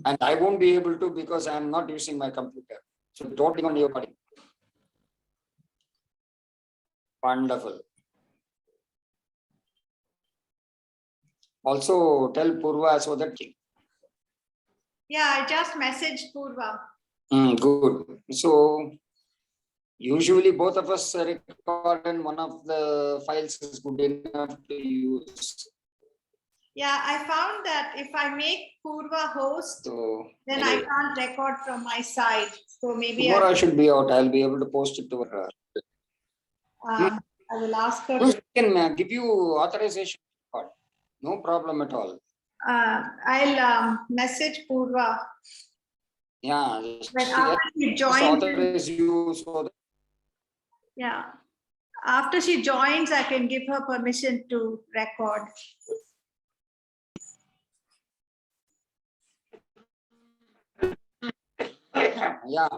And I won't be able to because I am not using my computer. So totally on your body. Wonderful. Also tell Purva so that. Yeah, I just messaged Purva. Good. So usually both of us record and one of the files is good enough to use. Yeah, I found that if I make Purva host, So then anyway, I can't record from my side. So maybe tomorrow I should be out. I'll be able to post it to her. I will ask her. Who can give you authorization? No problem at all. I'll message Purva. Yeah. When after she joins, authorize you so that. Yeah. After she joins, I can give her permission to record. Yeah.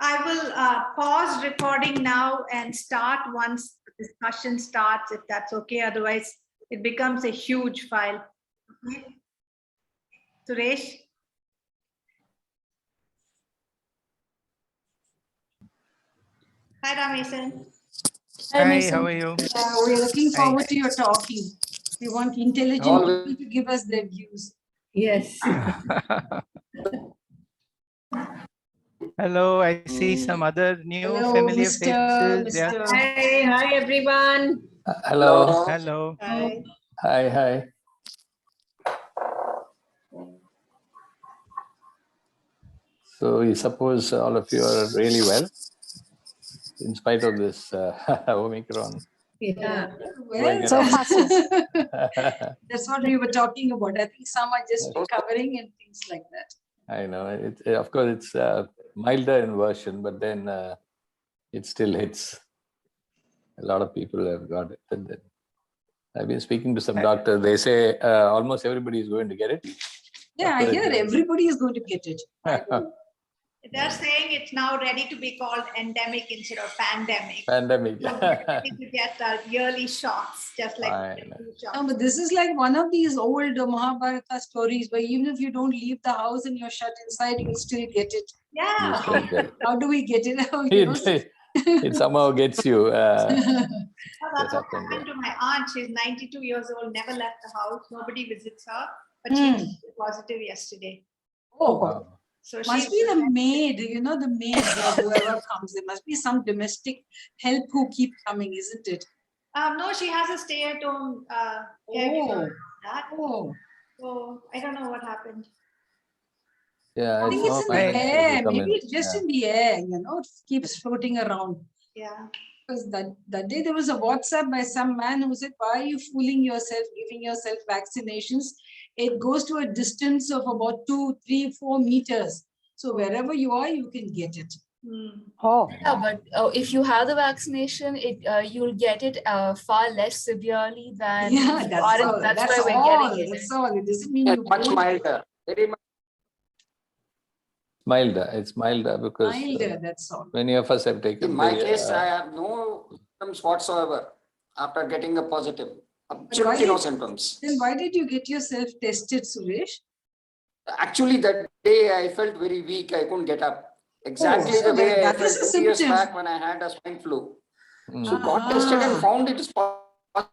I will pause recording now and start once the discussion starts, if that's okay. Otherwise, it becomes a huge file. Okay. Suresh? Hi, Ramesan. Hi, how are you? We're looking forward to your talking. We want intelligent people to give us their views. Yes. Hello, I see some other new Hello, familiar Mr. faces. Yeah. Hi, everyone. Hello. Hello. Hi. Hi. So we suppose all of you are really well, in spite of this Omicron. Yeah. Well, So that's what we were talking about. I think some are just recovering and things like that. I know. Of course, it's milder in version, but then it still hits. A lot of people have got it. And then I've been speaking to some doctors. They say almost everybody is going to get it. Yeah, I hear everybody is going to get it. They're saying it's now ready to be called endemic instead of pandemic. Pandemic. So we're ready to get yearly shots, just like No, but this is like one of these old Mahabharata stories where even if you don't leave the house and you're shut inside, you still get it. Yeah. How do we get it? It somehow gets you. That's what happened to my aunt. She's 92 years old, never left the house. Nobody visits her, but she was positive yesterday. Oh, wow. So must be the maid, the maid, whoever comes. There must be some domestic help who keep coming, isn't it? No, she has a stay-at-home caregiver. So I don't know what happened. Yeah, I think it's in the air. Maybe it's just in the air, it keeps floating around. Yeah. Because that day there was a WhatsApp by some man who said, why are you fooling yourself, giving yourself vaccinations? It goes to a distance of about 2, 3, 4 meters. So wherever you are, you can get it. Yeah, but if you have the vaccination, you'll get it far less severely than. Yeah, that's all. That's why we're getting it. That's all. It doesn't mean you much milder. Very much milder. It's milder because that's all. Many of us have taken. In my case, I have no symptoms whatsoever after getting a positive. Absolutely no symptoms. Then why did you get yourself tested, Suresh? Actually, that day I felt very weak. I couldn't get up. Exactly the way I felt 2 years back when I had a swine flu. So got tested and found it is positive.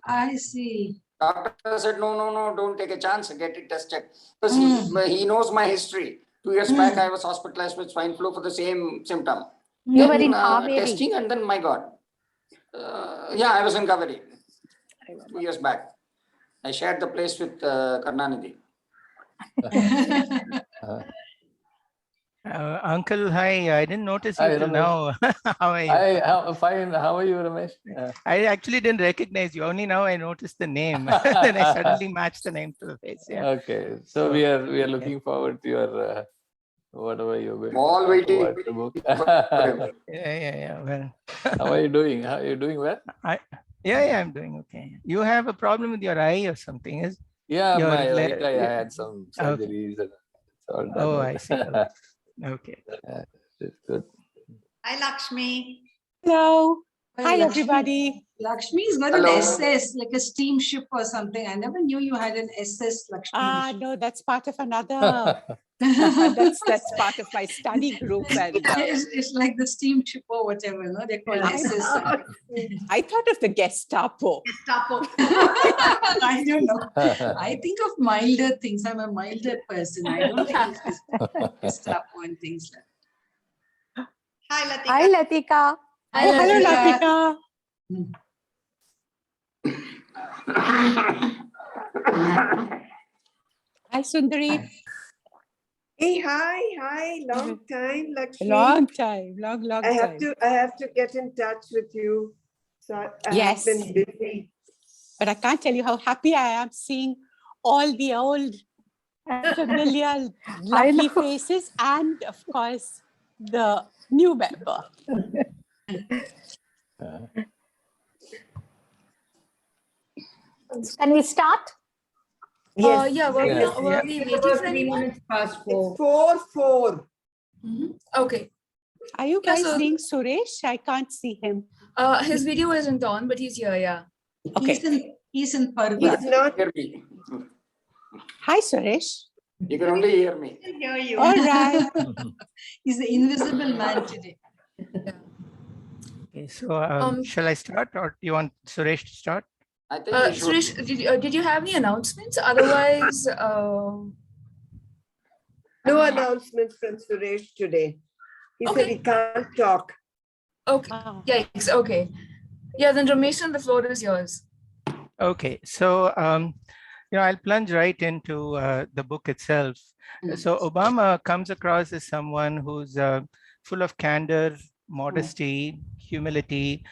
I see. Doctor said, no, don't take a chance, get it tested. Because he knows my history. 2 years back, I was hospitalized with swine flu for the same symptom. You were in Haveri. Testing and then, my God. Yeah, I was in Kaveri 2 years back. I shared the place with Karnanidhi. Uncle, hi. I didn't notice you Hi, till Ramesh. now. How are you? Fine. How are you, Ramesh? I actually didn't recognize you. Only now I noticed the name. Then I suddenly matched the name to the face. Yeah. Okay. So we are looking forward to your whatever you're going to All talk waiting about the book. for him. Yeah. Well, How are you doing? How are you doing well? yeah, I'm doing okay. You have a problem with your eye or something, is Yeah, your my right eye, I had some okay. surgeries and it's all done. Oh, well. I see. Okay. Yeah, it's good. Hi, Lakshmi. Hello. Well, Hi, Lakshmi- everybody. Lakshmi's got Hello. an SS, like a steamship or something. I never knew you had an SS, Lakshmi. No, that's part of another. That's part of my study group. And It's like the steamship or whatever, no? They call SS. I thought of the Gestapo. Gestapo. I don't know. I think of milder things. I'm a milder person. I don't think of Gestapo and things like that. Hi, Latika. Hi, Latika. Hi, Hello, Latika. Latika. Hi, Sundari. Hey, hi, long time, Lakshmi. Long time, long I have time. to get in touch with you. So I Yes. have been busy. But I can't tell you how happy I am seeing all the old familiar, lovely faces and, of course, the new member. Can we start? Yes. Yeah, were Yes. we waiting for anyone? It's 4:04. Okay. Are you Yeah, guys so- seeing Suresh? I can't see him. His video isn't on, but he's here. Yeah. Okay. He's in Parga. He's not. Hear me. Hi, Suresh. You can only hear me. I can hear you. All right. He's the invisible man today. Okay. So shall I start, or do you want Suresh to start? I think we should. Suresh, did you have any announcements? Otherwise, No announcements from Suresh today. He said he can't talk. okay. Ah. Yikes. Okay. Yeah, then Ramesh, the floor is yours. Okay. So I'll plunge right into the book itself. So Obama comes across as someone who's full of candor, modesty, humility,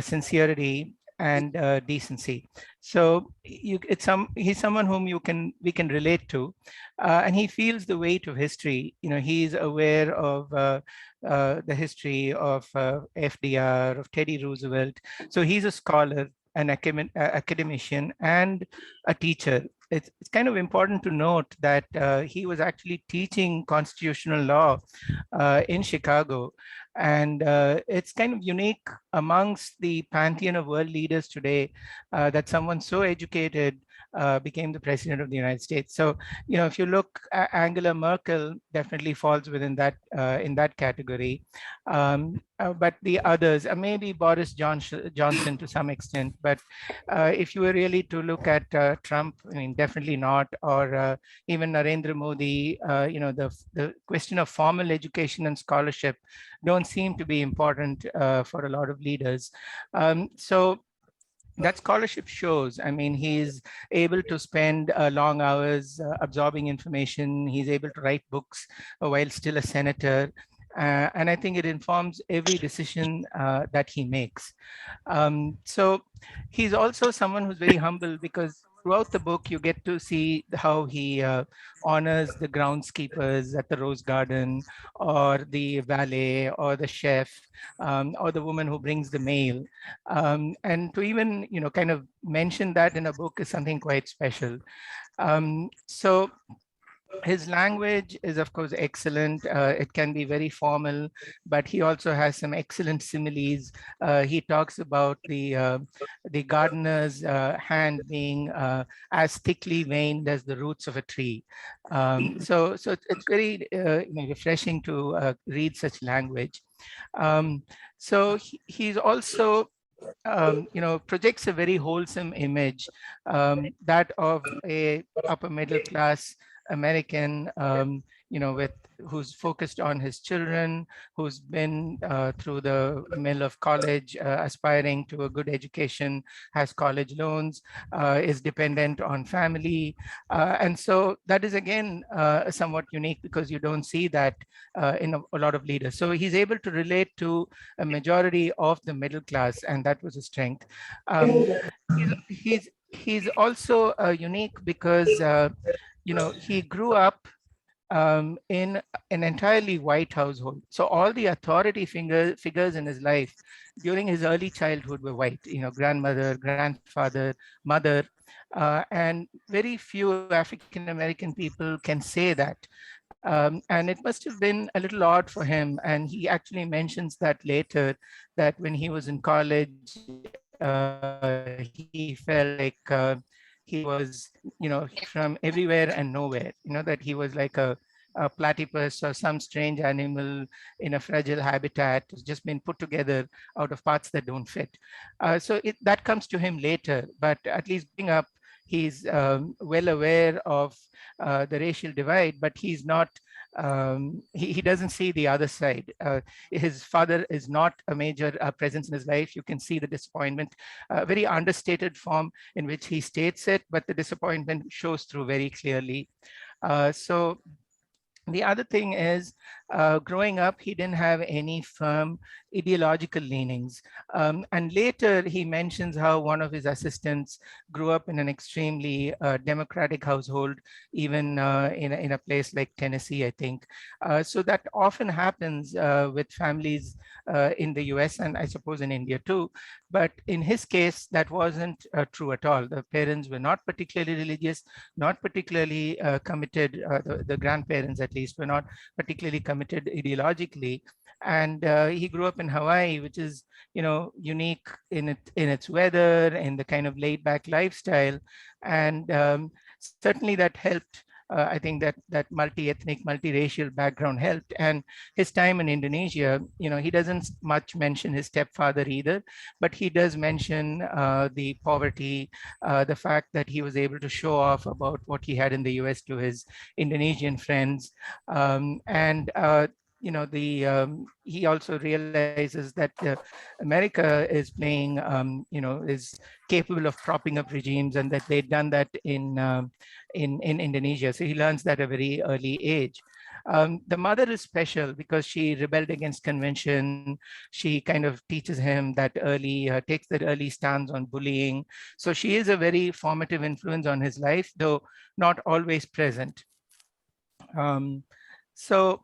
sincerity, and decency. So he's someone whom we can relate to, and he feels the weight of history. He's aware of the history of FDR, of Teddy Roosevelt. So he's a scholar, an academician, and a teacher. It's kind of important to note that he was actually teaching constitutional law in Chicago. And it's kind of unique amongst the pantheon of world leaders today that someone so educated became the president of the United States. So, if you look, Angela Merkel definitely falls within that in that category. But the others, maybe Boris Johnson to some extent. But if you were really to look at Trump, definitely not, or even Narendra Modi, the question of formal education and scholarship don't seem to be important for a lot of leaders. So that scholarship shows. He's able to spend long hours absorbing information. He's able to write books while still a senator. And I think it informs every decision that he makes. So he's also someone who's very humble, because throughout the book, you get to see how he honors the groundskeepers at the Rose Garden, or the valet, or the chef, or the woman who brings the mail. And to even, kind of mention that in a book is something quite special. So his language is, of course, excellent. It can be very formal, but he also has some excellent similes. He talks about the gardener's hand being as thickly veined as the roots of a tree. So it's very refreshing to read such language. So he's also projects a very wholesome image, that of a upper middle class American, who's focused on his children, who's been through the mill of college, aspiring to a good education, has college loans, is dependent on family. And so that is again somewhat unique because you don't see that in a lot of leaders. So he's able to relate to a majority of the middle class, and that was a strength. He's also unique because he grew up in an entirely white household. So all the authority figures in his life during his early childhood were white, grandmother, grandfather, mother, and very few African-American people can say that. And it must have been a little odd for him. And he actually mentions that later, that when he was in college, he felt like he was, from everywhere and nowhere, that he was like a platypus or some strange animal in a fragile habitat, has just been put together out of parts that don't fit. So that comes to him later, but at least growing up, he's well aware of the racial divide, but he's not, he doesn't see the other side. His father is not a major presence in his life. You can see the disappointment, very understated form in which he states it, but the disappointment shows through very clearly. So the other thing is, growing up, he didn't have any firm ideological leanings. And later he mentions how one of his assistants grew up in an extremely democratic household, even in a place like Tennessee, I think. So that often happens with families in the US, and I suppose in India too. But in his case, that wasn't true at all. The parents were not particularly religious, not particularly committed. The grandparents, at least, were not particularly committed ideologically. And he grew up in Hawaii, which is, unique in its weather, in the kind of laid back lifestyle. And certainly that helped. I think that multi-ethnic, multiracial background helped. And his time in Indonesia, he doesn't much mention his stepfather either, but he does mention the poverty, the fact that he was able to show off about what he had in the US to his Indonesian friends. He also realizes that America is playing, is capable of propping up regimes, and that they'd done that in Indonesia. So he learns that at a very early age. The mother is special because she rebelled against convention. She kind of teaches him that early, takes that early stance on bullying. So she is a very formative influence on his life, though not always present. So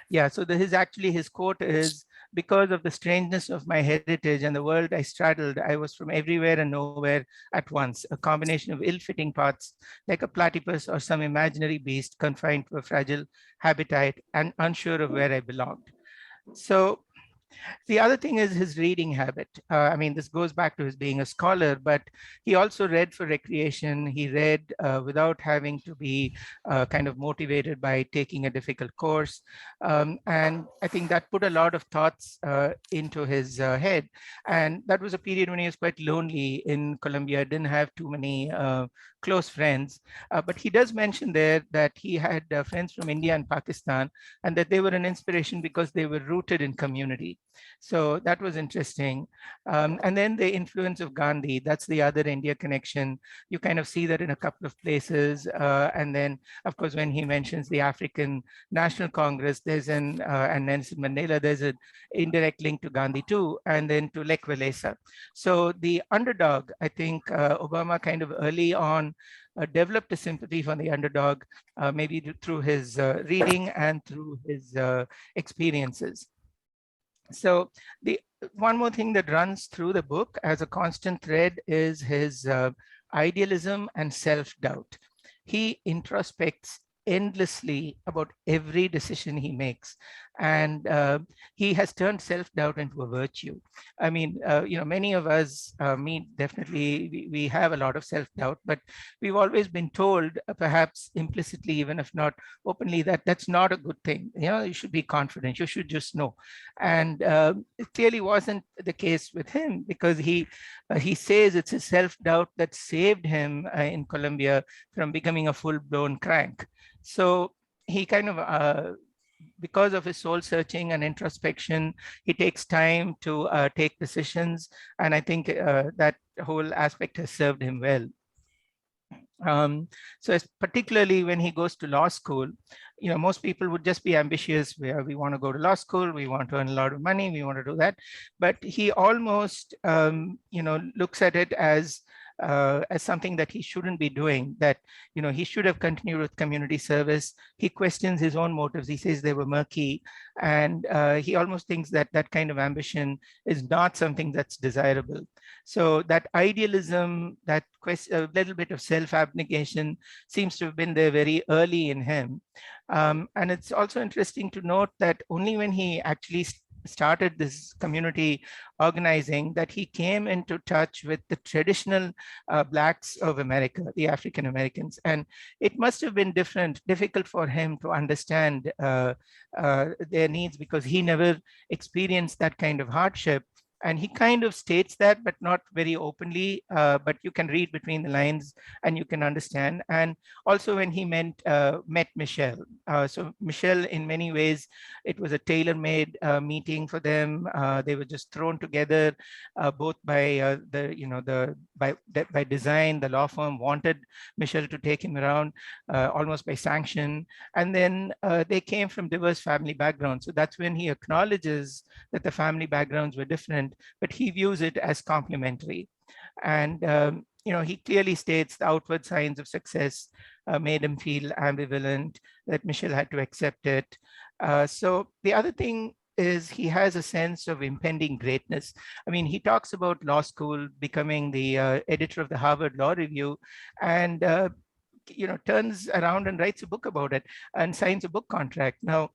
his quote is, "Because of the strangeness of my heritage and the world I straddled, I was from everywhere and nowhere at once, a combination of ill-fitting parts, like a platypus or some imaginary beast confined to a fragile habitat and unsure of where I belonged." So the other thing is his reading habit. I mean, this goes back to his being a scholar, but he also read for recreation. He read without having to be kind of motivated by taking a difficult course. And I think that put a lot of thoughts into his head. And that was a period when he was quite lonely in Colombia, didn't have too many close friends. But he does mention there that he had friends from India and Pakistan, and that they were an inspiration because they were rooted in community. So that was interesting. And then the influence of Gandhi, that's the other India connection. You kind of see that in a couple of places. And then, of course, when he mentions the African National Congress, there's and Nelson Mandela, there's an indirect link to Gandhi too, and then to Lech Walesa. So the underdog, I think Obama kind of early on developed a sympathy for the underdog, maybe through his reading and through his experiences. So the one more thing that runs through the book as a constant thread is his idealism and self-doubt. He introspects endlessly about every decision he makes, and he has turned self-doubt into a virtue. I mean, many of us, me definitely, we have a lot of self-doubt, but we've always been told, perhaps implicitly, even if not openly, that that's not a good thing. You should be confident, you should just know. And it clearly wasn't the case with him, because he says it's his self-doubt that saved him in Colombia from becoming a full-blown crank. So he kind of, because of his soul searching and introspection, he takes time to take decisions. And I think that whole aspect has served him well. So particularly when he goes to law school, most people would just be ambitious. We want to go to law school, we want to earn a lot of money, we want to do that. But he almost, looks at it as something that he shouldn't be doing, that, he should have continued with community service. He questions his own motives. He says they were murky. And he almost thinks that that kind of ambition is not something that's desirable. So that idealism, that a little bit of self-abnegation seems to have been there very early in him. And it's also interesting to note that only when he actually started this community organizing, that he came into touch with the traditional Blacks of America, the African Americans. And it must have been difficult for him to understand their needs, because he never experienced that kind of hardship. And he kind of states that, but not very openly, but you can read between the lines and you can understand. And also when he met Michelle. So Michelle, in many ways, it was a tailor-made meeting for them. They were just thrown together, both by by design. The law firm wanted Michelle to take him around, almost by sanction. And then they came from diverse family backgrounds. So that's when he acknowledges that the family backgrounds were different, but he views it as complementary. And he clearly states the outward signs of success made him feel ambivalent, that Michelle had to accept it. So the other thing is he has a sense of impending greatness. I mean, he talks about law school, becoming the editor of the Harvard Law Review, and turns around and writes a book about it and signs a book contract. Now,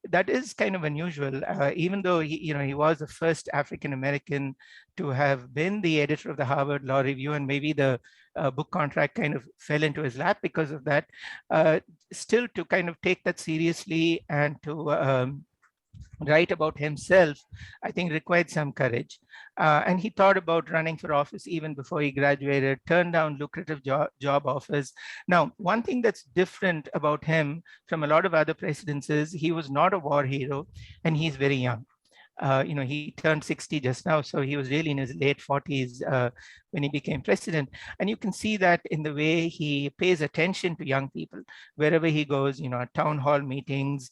that is kind of unusual, even though he was the first African American to have been the editor of the Harvard Law Review, and maybe the book contract kind of fell into his lap because of that. Still, to kind of take that seriously and to write about himself, I think required some courage. And he thought about running for office even before he graduated, turned down lucrative job offers. Now, one thing that's different about him from a lot of other presidents is he was not a war hero, and he's very young. He turned 60 just now, so he was really in his late 40s when he became president. And you can see that in the way he pays attention to young people wherever he goes, town hall meetings,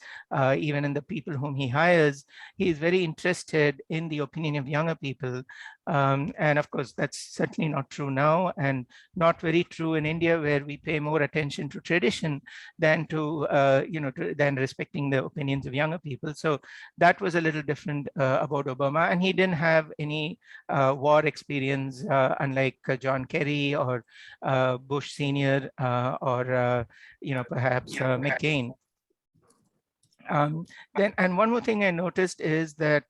even in the people whom he hires. He is very interested in the opinion of younger people. And of course, that's certainly not true now, and not very true in India, where we pay more attention to tradition than to, than respecting the opinions of younger people. So that was a little different about Obama, and he didn't have any war experience, unlike John Kerry or Bush Senior or perhaps McCain. And one more thing I noticed is that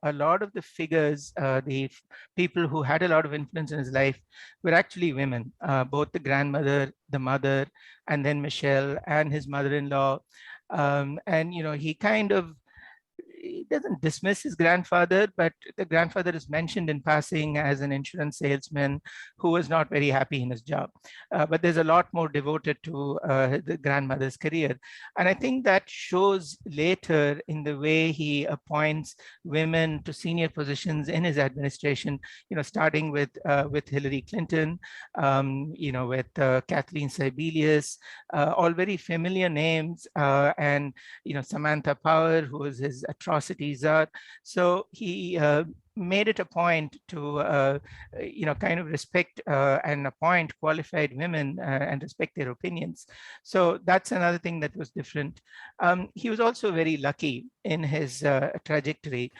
a lot of the figures, the people who had a lot of influence in his life, were actually women, both the grandmother, the mother, and then Michelle and his mother-in-law. And he kind of, he doesn't dismiss his grandfather, but the grandfather is mentioned in passing as an insurance salesman who was not very happy in his job. But there's a lot more devoted to the grandmother's career. And I think that shows later in the way he appoints women to senior positions in his administration, starting with Hillary Clinton, with Kathleen Sebelius, all very familiar names, and Samantha Power, who was his atrocities are. So he made it a point to, kind of respect and appoint qualified women and respect their opinions. So that's another thing that was different. He was also very lucky in his trajectory.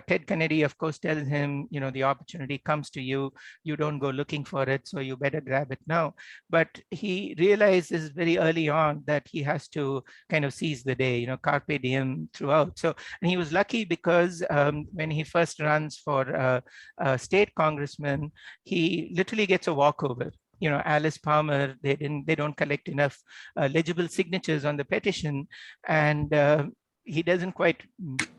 Ted Kennedy, of course, tells him, the opportunity comes to you, you don't go looking for it, so you better grab it now. But he realizes very early on that he has to kind of seize the day, carpe diem throughout. So, and he was lucky because when he first runs for state congressman, he literally gets a walkover. Alice Palmer, they don't collect enough legible signatures on the petition, and he doesn't quite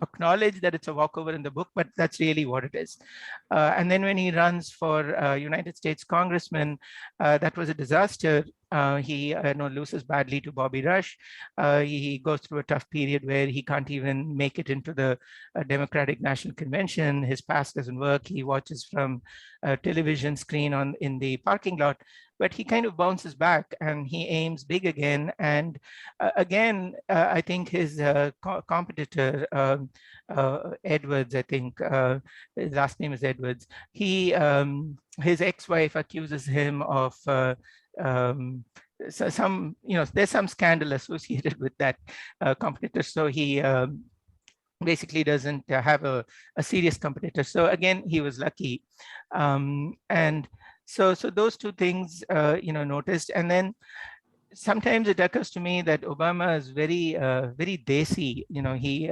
acknowledge that it's a walkover in the book, but that's really what it is. And then when he runs for United States congressman, that was a disaster. He loses badly to Bobby Rush. He goes through a tough period where he can't even make it into the Democratic National Convention. His pass doesn't work. He watches from a television screen in the parking lot, but he kind of bounces back and he aims big again. And again, I think his competitor, Edwards, I think his last name is Edwards. His ex-wife accuses him of so some, there's some scandal associated with that competitor. So he basically doesn't have a serious competitor. So again, he was lucky. And so those two things, noticed. And then sometimes it occurs to me that Obama is very, very desi. He,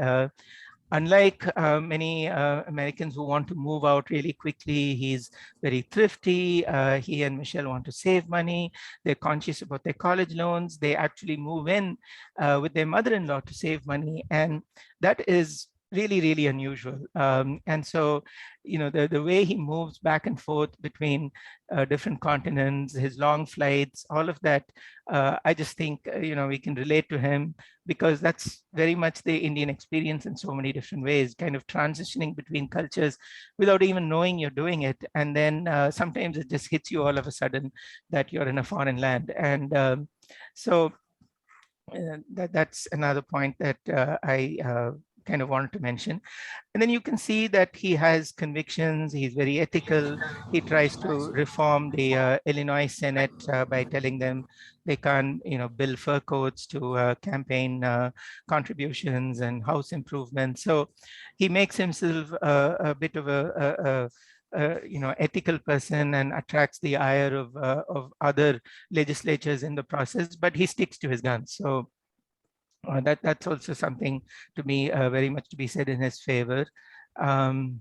unlike many Americans who want to move out really quickly, he's very thrifty. He and Michelle want to save money. They're conscious about their college loans. They actually move in with their mother-in-law to save money. And that is really, really unusual. And so, the way he moves back and forth between different continents, his long flights, all of that, I just think, we can relate to him because that's very much the Indian experience in so many different ways, kind of transitioning between cultures without even knowing you're doing it. And then sometimes it just hits you all of a sudden that you're in a foreign land. And so that's another point that I kind of wanted to mention. And then you can see that he has convictions. He's very ethical. He tries to reform the Illinois Senate by telling them they can't, bill fur coats to campaign contributions and house improvements. So he makes himself a bit of a ethical person and attracts the ire of other legislatures in the process, but he sticks to his guns. So that's also something to me very much to be said in his favor. So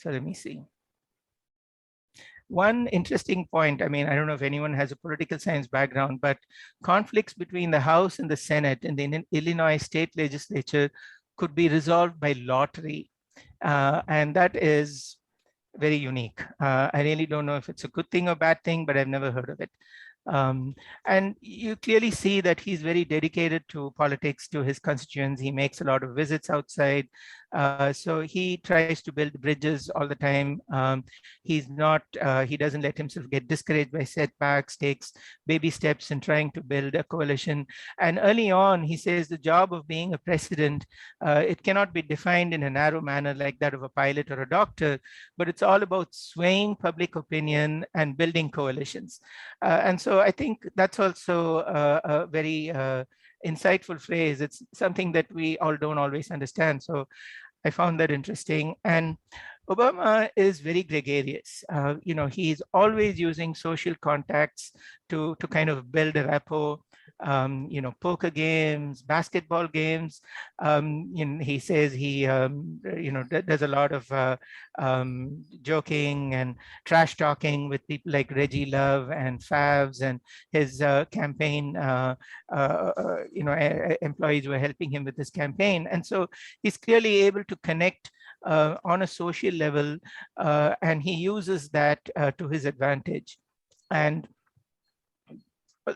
let me see. One interesting point, I don't know if anyone has a political science background, but conflicts between the House and the Senate in the Illinois state legislature could be resolved by lottery. And that is very unique. I really don't know if it's a good thing or bad thing, but I've never heard of it. And you clearly see that he's very dedicated to politics, to his constituents. He makes a lot of visits outside. So he tries to build bridges all the time. He doesn't let himself get discouraged by setbacks, takes baby steps in trying to build a coalition. And early on, he says the job of being a president, it cannot be defined in a narrow manner like that of a pilot or a doctor, but it's all about swaying public opinion and building coalitions. And so I think that's also a very insightful phrase. It's something that we all don't always understand. So I found that interesting. And Obama is very gregarious. He's always using social contacts to kind of build a rapport. Poker games, basketball games. He says he, does a lot of joking and trash talking with people like Reggie Love and Favs and his campaign, employees were helping him with this campaign. And so he's clearly able to connect on a social level, and he uses that to his advantage. And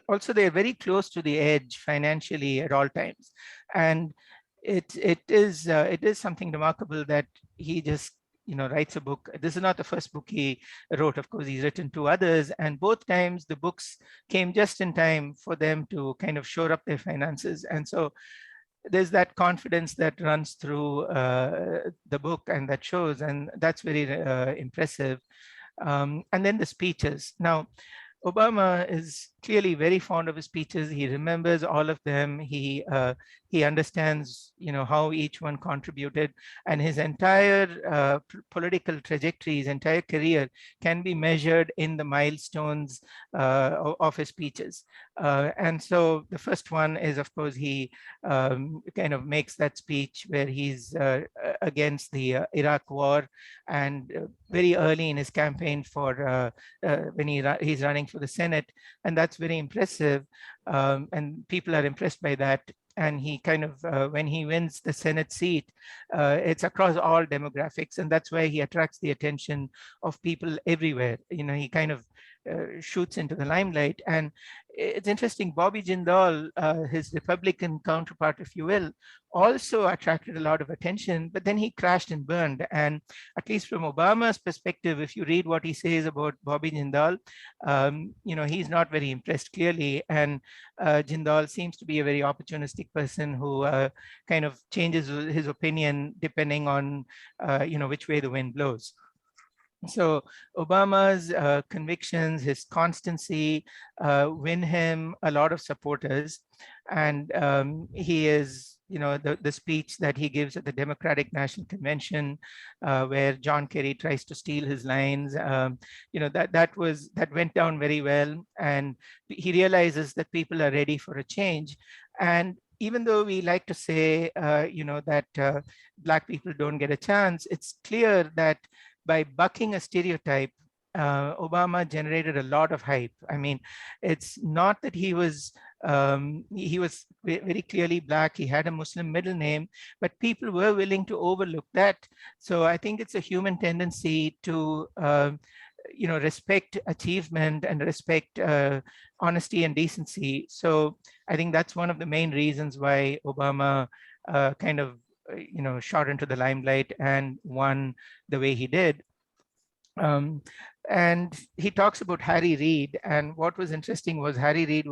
also, they're very close to the edge financially at all times, and it is something remarkable that he just writes a book. This is not the first book he wrote. Of course, he's written two others, and both times the books came just in time for them to kind of shore up their finances. And so there's that confidence that runs through the book, and that shows, and that's very impressive. And then the speeches. Now, Obama is clearly very fond of his speeches. He remembers all of them. He understands, how each one contributed, and his entire political trajectory, his entire career can be measured in the milestones of his speeches. And so the first one is, of course, he kind of makes that speech where he's against the Iraq war, and very early in his campaign for when he's running for the Senate, and that's very impressive, and people are impressed by that. And he kind of, when he wins the Senate seat, it's across all demographics, and that's why he attracts the attention of people everywhere. He kind of shoots into the limelight. And it's interesting, Bobby Jindal, his Republican counterpart, if you will, also attracted a lot of attention, but then he crashed and burned. And at least from Obama's perspective, if you read what he says about Bobby Jindal, he's not very impressed, clearly. And Jindal seems to be a very opportunistic person who kind of changes his opinion depending on, which way the wind blows. So Obama's convictions, his constancy, win him a lot of supporters. And he is, the speech that he gives at the Democratic National Convention, where John Kerry tries to steal his lines, that went down very well. And he realizes that people are ready for a change. And even though we like to say, that Black people don't get a chance, it's clear that by bucking a stereotype, Obama generated a lot of hype. I mean, it's not that he was very clearly Black. He had a Muslim middle name, but people were willing to overlook that. So I think it's a human tendency to respect achievement and respect honesty and decency. So I think that's one of the main reasons why Obama kind of shot into the limelight and won the way he did. And he talks about Harry Reid. And what was interesting was Harry Reid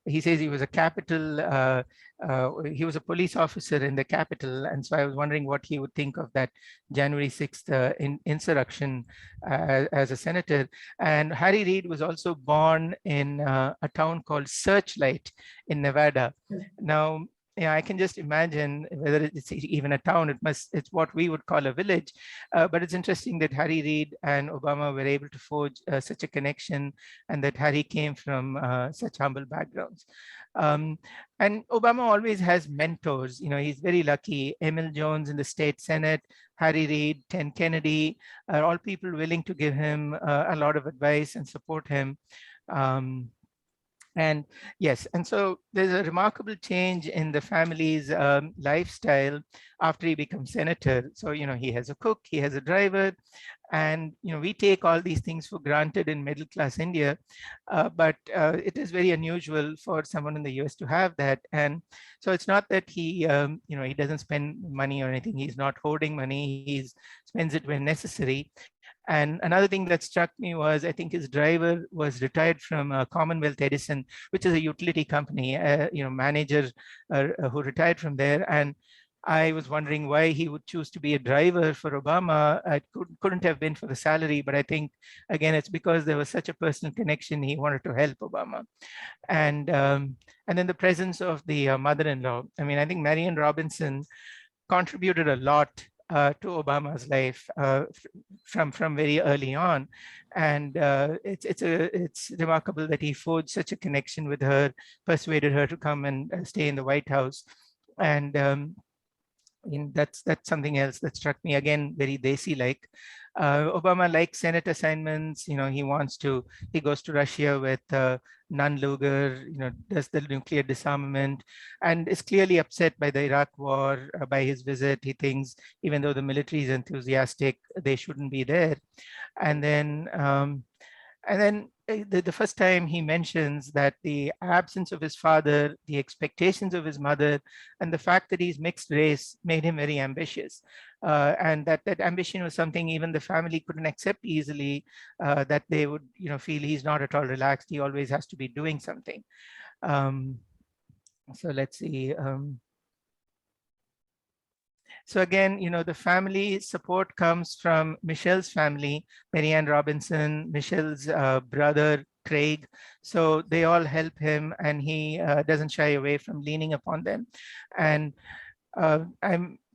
he says he was a he was a police officer in the Capitol. And so I was wondering what he would think of that January 6th insurrection as a senator. And Harry Reid was also born in a town called Searchlight in Nevada. Now, I can just imagine whether it's even a town, it's what we would call a village. But it's interesting that Harry Reid and Obama were able to forge such a connection, and that Harry came from such humble backgrounds. And Obama always has mentors. He's very lucky. Emil Jones in the state Senate, Harry Reid, Ted Kennedy, are all people willing to give him a lot of advice and support him. And yes, and so there's a remarkable change in the family's lifestyle after he becomes senator. So, he has a cook, he has a driver, and, we take all these things for granted in middle-class India, but it is very unusual for someone in the US to have that. And so it's not that he, he doesn't spend money or anything. He's not hoarding money. He spends it when necessary. And another thing that struck me was, I think his driver was retired from Commonwealth Edison, which is a utility company, manager who retired from there. And I was wondering why he would choose to be a driver for Obama. It couldn't have been for the salary, but I think, again, it's because there was such a personal connection. He wanted to help Obama. And then the presence of the mother-in-law. I mean, I think Marianne Robinson contributed a lot to Obama's life from very early on. And it's remarkable that he forged such a connection with her, persuaded her to come and stay in the White House. And that's something else that struck me, again, very Desi-like. Obama likes Senate assignments. He goes to Russia with Nunn Lugar, does the nuclear disarmament, and is clearly upset by the Iraq war, by his visit. He thinks even though the military is enthusiastic, they shouldn't be there. And then the first time he mentions that the absence of his father, the expectations of his mother, and the fact that he's mixed race made him very ambitious. And that ambition was something even the family couldn't accept easily, that they would feel he's not at all relaxed. He always has to be doing something. So let's see. So again, the family support comes from Michelle's family, Marianne Robinson, Michelle's brother, Craig. So they all help him, and he doesn't shy away from leaning upon them. And I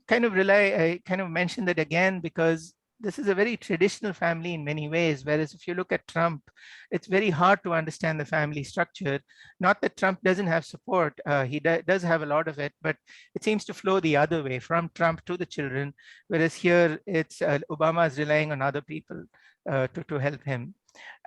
kind of mentioned that again because this is a very traditional family in many ways. Whereas if you look at Trump, it's very hard to understand the family structure. Not that Trump doesn't have support, he does have a lot of it, but it seems to flow the other way from Trump to the children. Whereas here, it's Obama is relying on other people to help him.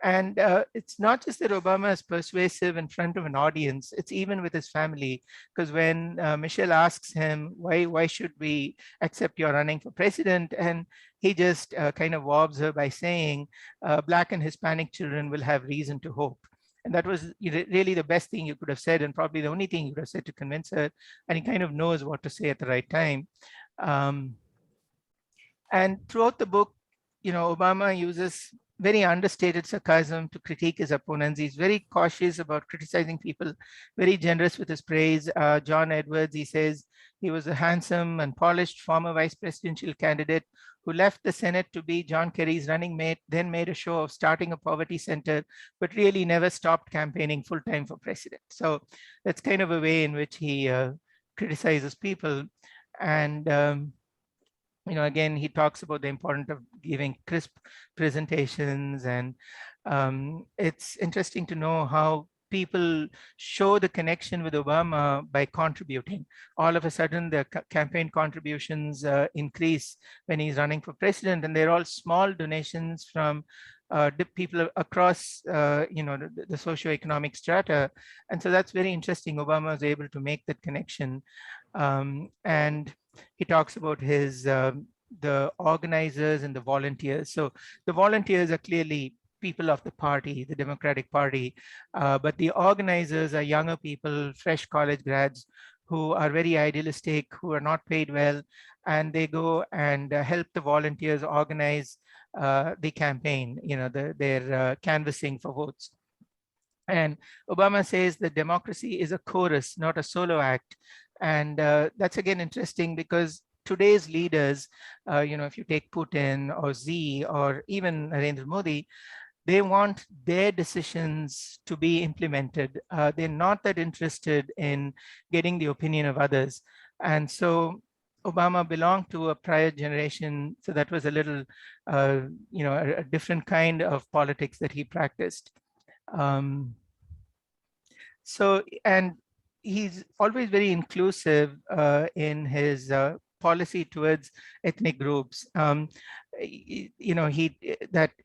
And it's not just that Obama is persuasive in front of an audience, it's even with his family. Because when Michelle asks him, why should we accept you're running for president? And he just kind of wobs her by saying, Black and Hispanic children will have reason to hope. And that was really the best thing you could have said, and probably the only thing you could have said to convince her. And he kind of knows what to say at the right time. And throughout the book, Obama uses very understated sarcasm to critique his opponents. He's very cautious about criticizing people, very generous with his praise. John Edwards, he says he was a handsome and polished former vice presidential candidate who left the Senate to be John Kerry's running mate, then made a show of starting a poverty center, but really never stopped campaigning full-time for president. So that's kind of a way in which he criticizes people. And again, he talks about the importance of giving crisp presentations. And it's interesting to know how people show the connection with Obama by contributing. All of a sudden, the campaign contributions increase when he's running for president, and they're all small donations from people across, the socioeconomic strata. And so that's very interesting. Obama was able to make that connection. And he talks about his the organizers and the volunteers. So the volunteers are clearly people of the party, the Democratic Party, but the organizers are younger people, fresh college grads who are very idealistic, who are not paid well, and they go and help the volunteers organize the campaign, their canvassing for votes. And Obama says that democracy is a chorus, not a solo act. And that's again interesting because today's leaders, if you take Putin or Xi or even Narendra Modi, they want their decisions to be implemented. They're not that interested in getting the opinion of others. And so Obama belonged to a prior generation. So that was a little, a different kind of politics that he practiced. And he's always very inclusive in his policy towards ethnic groups. That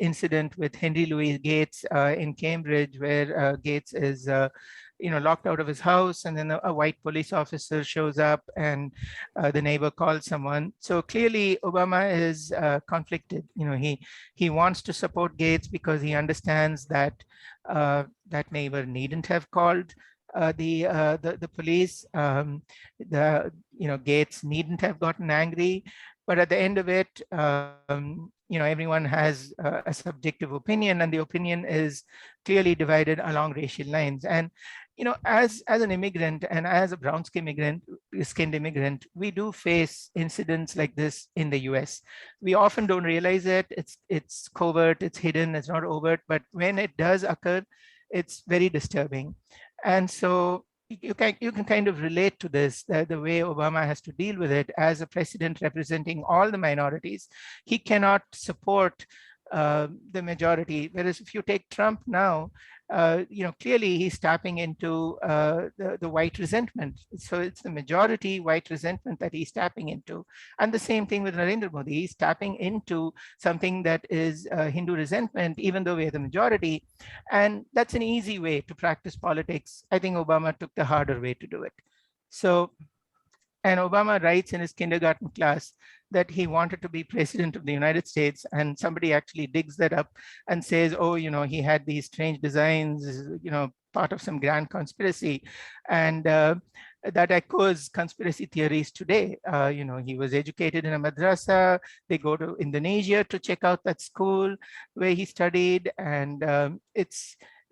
incident with Henry Louis Gates in Cambridge, where Gates is locked out of his house, and then a white police officer shows up, and the neighbor calls someone. So clearly Obama is conflicted. He wants to support Gates because he understands that that neighbor needn't have called the police. Gates needn't have gotten angry, but at the end of it, everyone has a subjective opinion, and the opinion is clearly divided along racial lines. And as an immigrant and as a brown-skinned immigrant, we do face incidents like this in the US. We often don't realize it. It's covert, it's hidden, it's not overt, but when it does occur, it's very disturbing. And so you can kind of relate to this, the way Obama has to deal with it as a president representing all the minorities. He cannot support the majority. Whereas if you take Trump now, clearly he's tapping into the white resentment. So it's the majority white resentment that he's tapping into. And the same thing with Narendra Modi. He's tapping into something that is Hindu resentment, even though we're the majority. And that's an easy way to practice politics. I think Obama took the harder way to do it. So, and Obama writes in his kindergarten class that he wanted to be president of the United States, and somebody actually digs that up and says, oh, he had these strange designs, part of some grand conspiracy. And that echoes conspiracy theories today. He was educated in a madrasa. They go to Indonesia to check out that school where he studied. And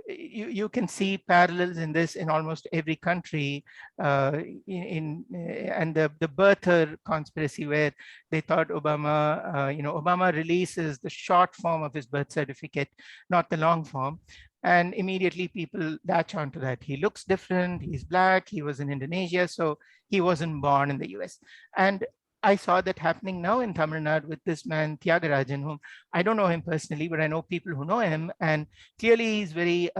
you can see parallels in this in almost every country, and the birther conspiracy, where they thought Obama, Obama releases the short form of his birth certificate, not the long form. And immediately people latch onto that. He looks different, he's black, he was in Indonesia, so he wasn't born in the US. And I saw that happening now in Tamil Nadu with this man, Thiagarajan, whom I don't know him personally, but I know people who know him. And clearly he's very,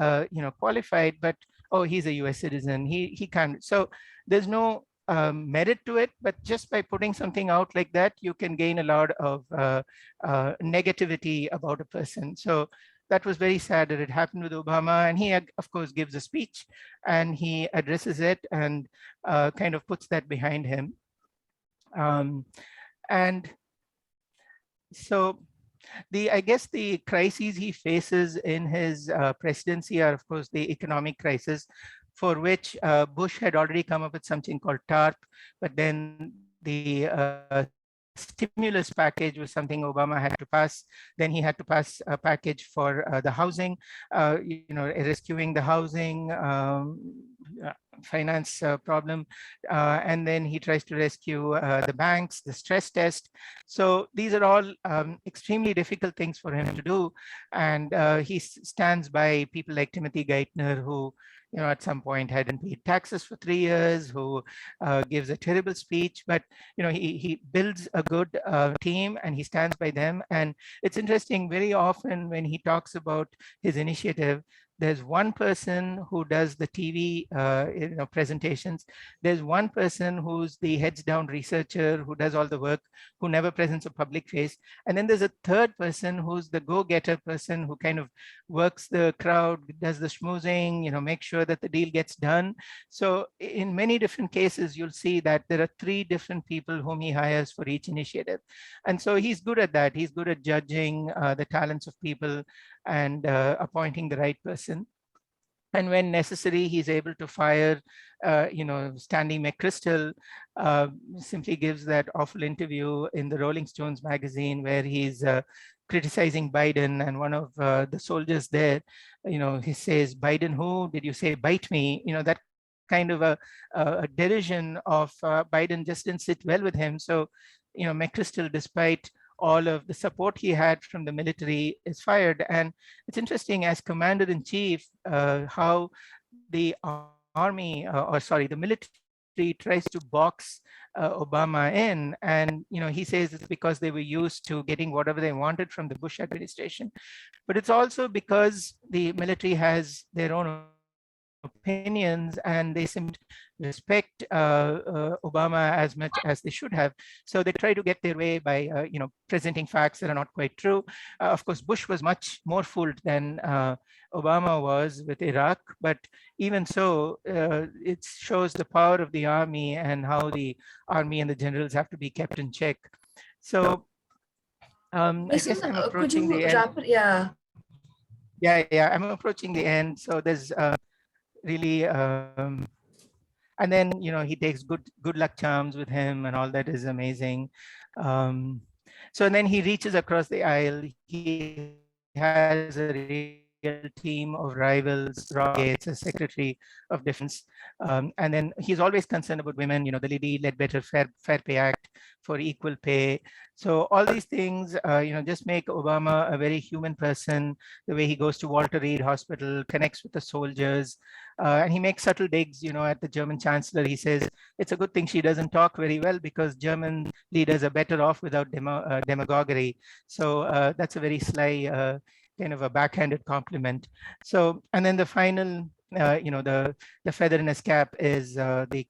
qualified, but, oh, he's a US citizen. He can't. So there's no merit to it, but just by putting something out like that, you can gain a lot of negativity about a person. So that was very sad that it happened with Obama. And he, of course, gives a speech and he addresses it and kind of puts that behind him. And so I guess the crises he faces in his presidency are, of course, the economic crisis, for which Bush had already come up with something called TARP, but then the stimulus package was something Obama had to pass. Then he had to pass a package for the housing, rescuing the housing finance problem. And then he tries to rescue the banks, the stress test. So these are all extremely difficult things for him to do. And he stands by people like Timothy Geithner, who at some point hadn't paid taxes for 3 years, who gives a terrible speech, but he builds a good team and he stands by them. And it's interesting, very often when he talks about his initiative, there's one person who does the TV presentations. There's one person who's the heads down researcher who does all the work, who never presents a public face. And then there's a third person who's the go-getter person who kind of works the crowd, does the schmoozing, makes sure that the deal gets done. So in many different cases, you'll see that there are 3 different people whom he hires for each initiative. And so he's good at that. He's good at judging the talents of people and appointing the right person. And when necessary, he's able to fire, Stanley McChrystal. Simply gives that awful interview in the Rolling Stones magazine where he's criticizing Biden, and one of the soldiers there, he says, "Biden who? Did you say bite me?" That kind of a derision of Biden just didn't sit well with him. So, McChrystal, despite all of the support he had from the military, is fired. And it's interesting, as commander-in-chief, how the army, the military tries to box Obama in. And, he says it's because they were used to getting whatever they wanted from the Bush administration. But it's also because the military has their own opinions and they simply respect Obama as much as they should have. So they try to get their way by, presenting facts that are not quite true. Of course, Bush was much more fooled than Obama was with Iraq, but even so, it shows the power of the army and how the army and the generals have to be kept in check. So I guess I'm approaching the end. Yeah, I'm approaching the end. So there's really, and then he takes good luck charms with him, and all that is amazing. So then he reaches across the aisle. He has a real team of rivals. Rob Gates, as Secretary of Defense, and then he's always concerned about women. The Lady Ledbetter Fair Pay Act for equal pay. So all these things, just make Obama a very human person. The way he goes to Walter Reed Hospital, connects with the soldiers, and he makes subtle digs, at the German Chancellor. He says it's a good thing she doesn't talk very well because German leaders are better off without demagoguery. So that's a very sly kind of a backhanded compliment. So, and then the final, the feather in his cap is the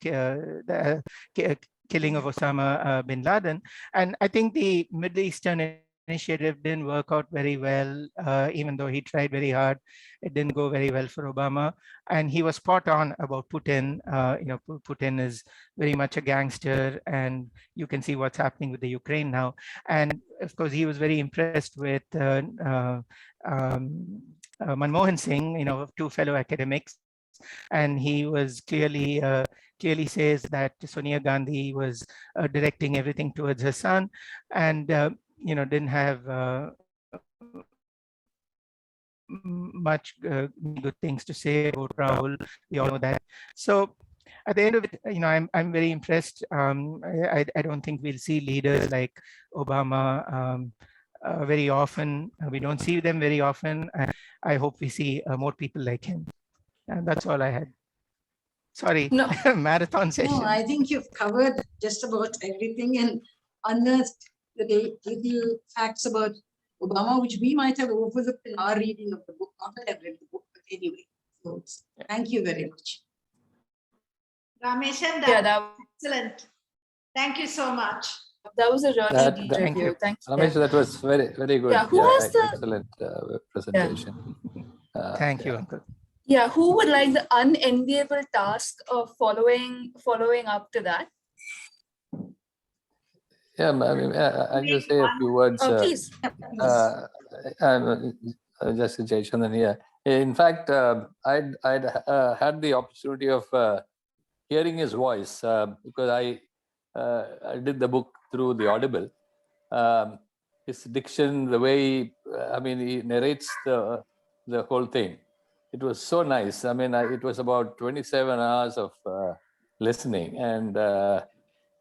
killing of Osama bin Laden. And I think the Middle Eastern initiative didn't work out very well, even though he tried very hard. It didn't go very well for Obama. And he was spot on about Putin. Putin is very much a gangster, and you can see what's happening with the Ukraine now. And of course, he was very impressed with Manmohan Singh, 2 fellow academics. And he was clearly says that Sonia Gandhi was directing everything towards her son, and didn't have much good things to say about Rahul. We all know that. So at the end of it, I'm very impressed. I don't think we'll see leaders like Obama very often. We don't see them very often. I hope we see more people like him. And that's all I had. Sorry, No. marathon session. No, I think you've covered just about everything and unearthed the little facts about Obama, which we might have overlooked in our reading of the book. Not that I've read the book, but anyway. So thank you very much. Rameshan, Yeah, that that, excellent. Thank you so much. that was a really deep Thank review. you. Thank you. Ramesh, that was very, very good. Yeah, who has the- excellent presentation. Thank you, Uncle. Yeah, who would like the unenviable task of following up to that? Yeah, I mean, I'll just say a few words. Please. Just to Jaychandran here. In fact, I'd had the opportunity of hearing his voice because I did the book through the Audible. His diction, the way he narrates the whole thing. It was so nice. I mean, it was about 27 hours of listening, and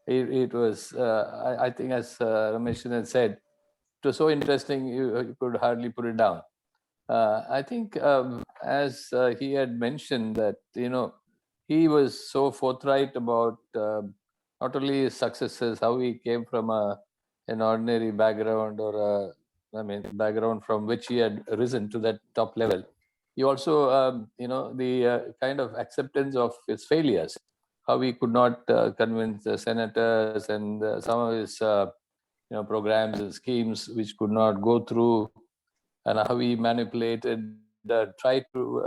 it was, I think, as Ramesh had said, it was so interesting you could hardly put it down. I think, as he had mentioned, that he was so forthright about not only his successes, how he came from an ordinary background or background from which he had risen to that top level. He also, the kind of acceptance of his failures, how he could not convince the senators and some of his programs and schemes which could not go through, and how he manipulated, tried to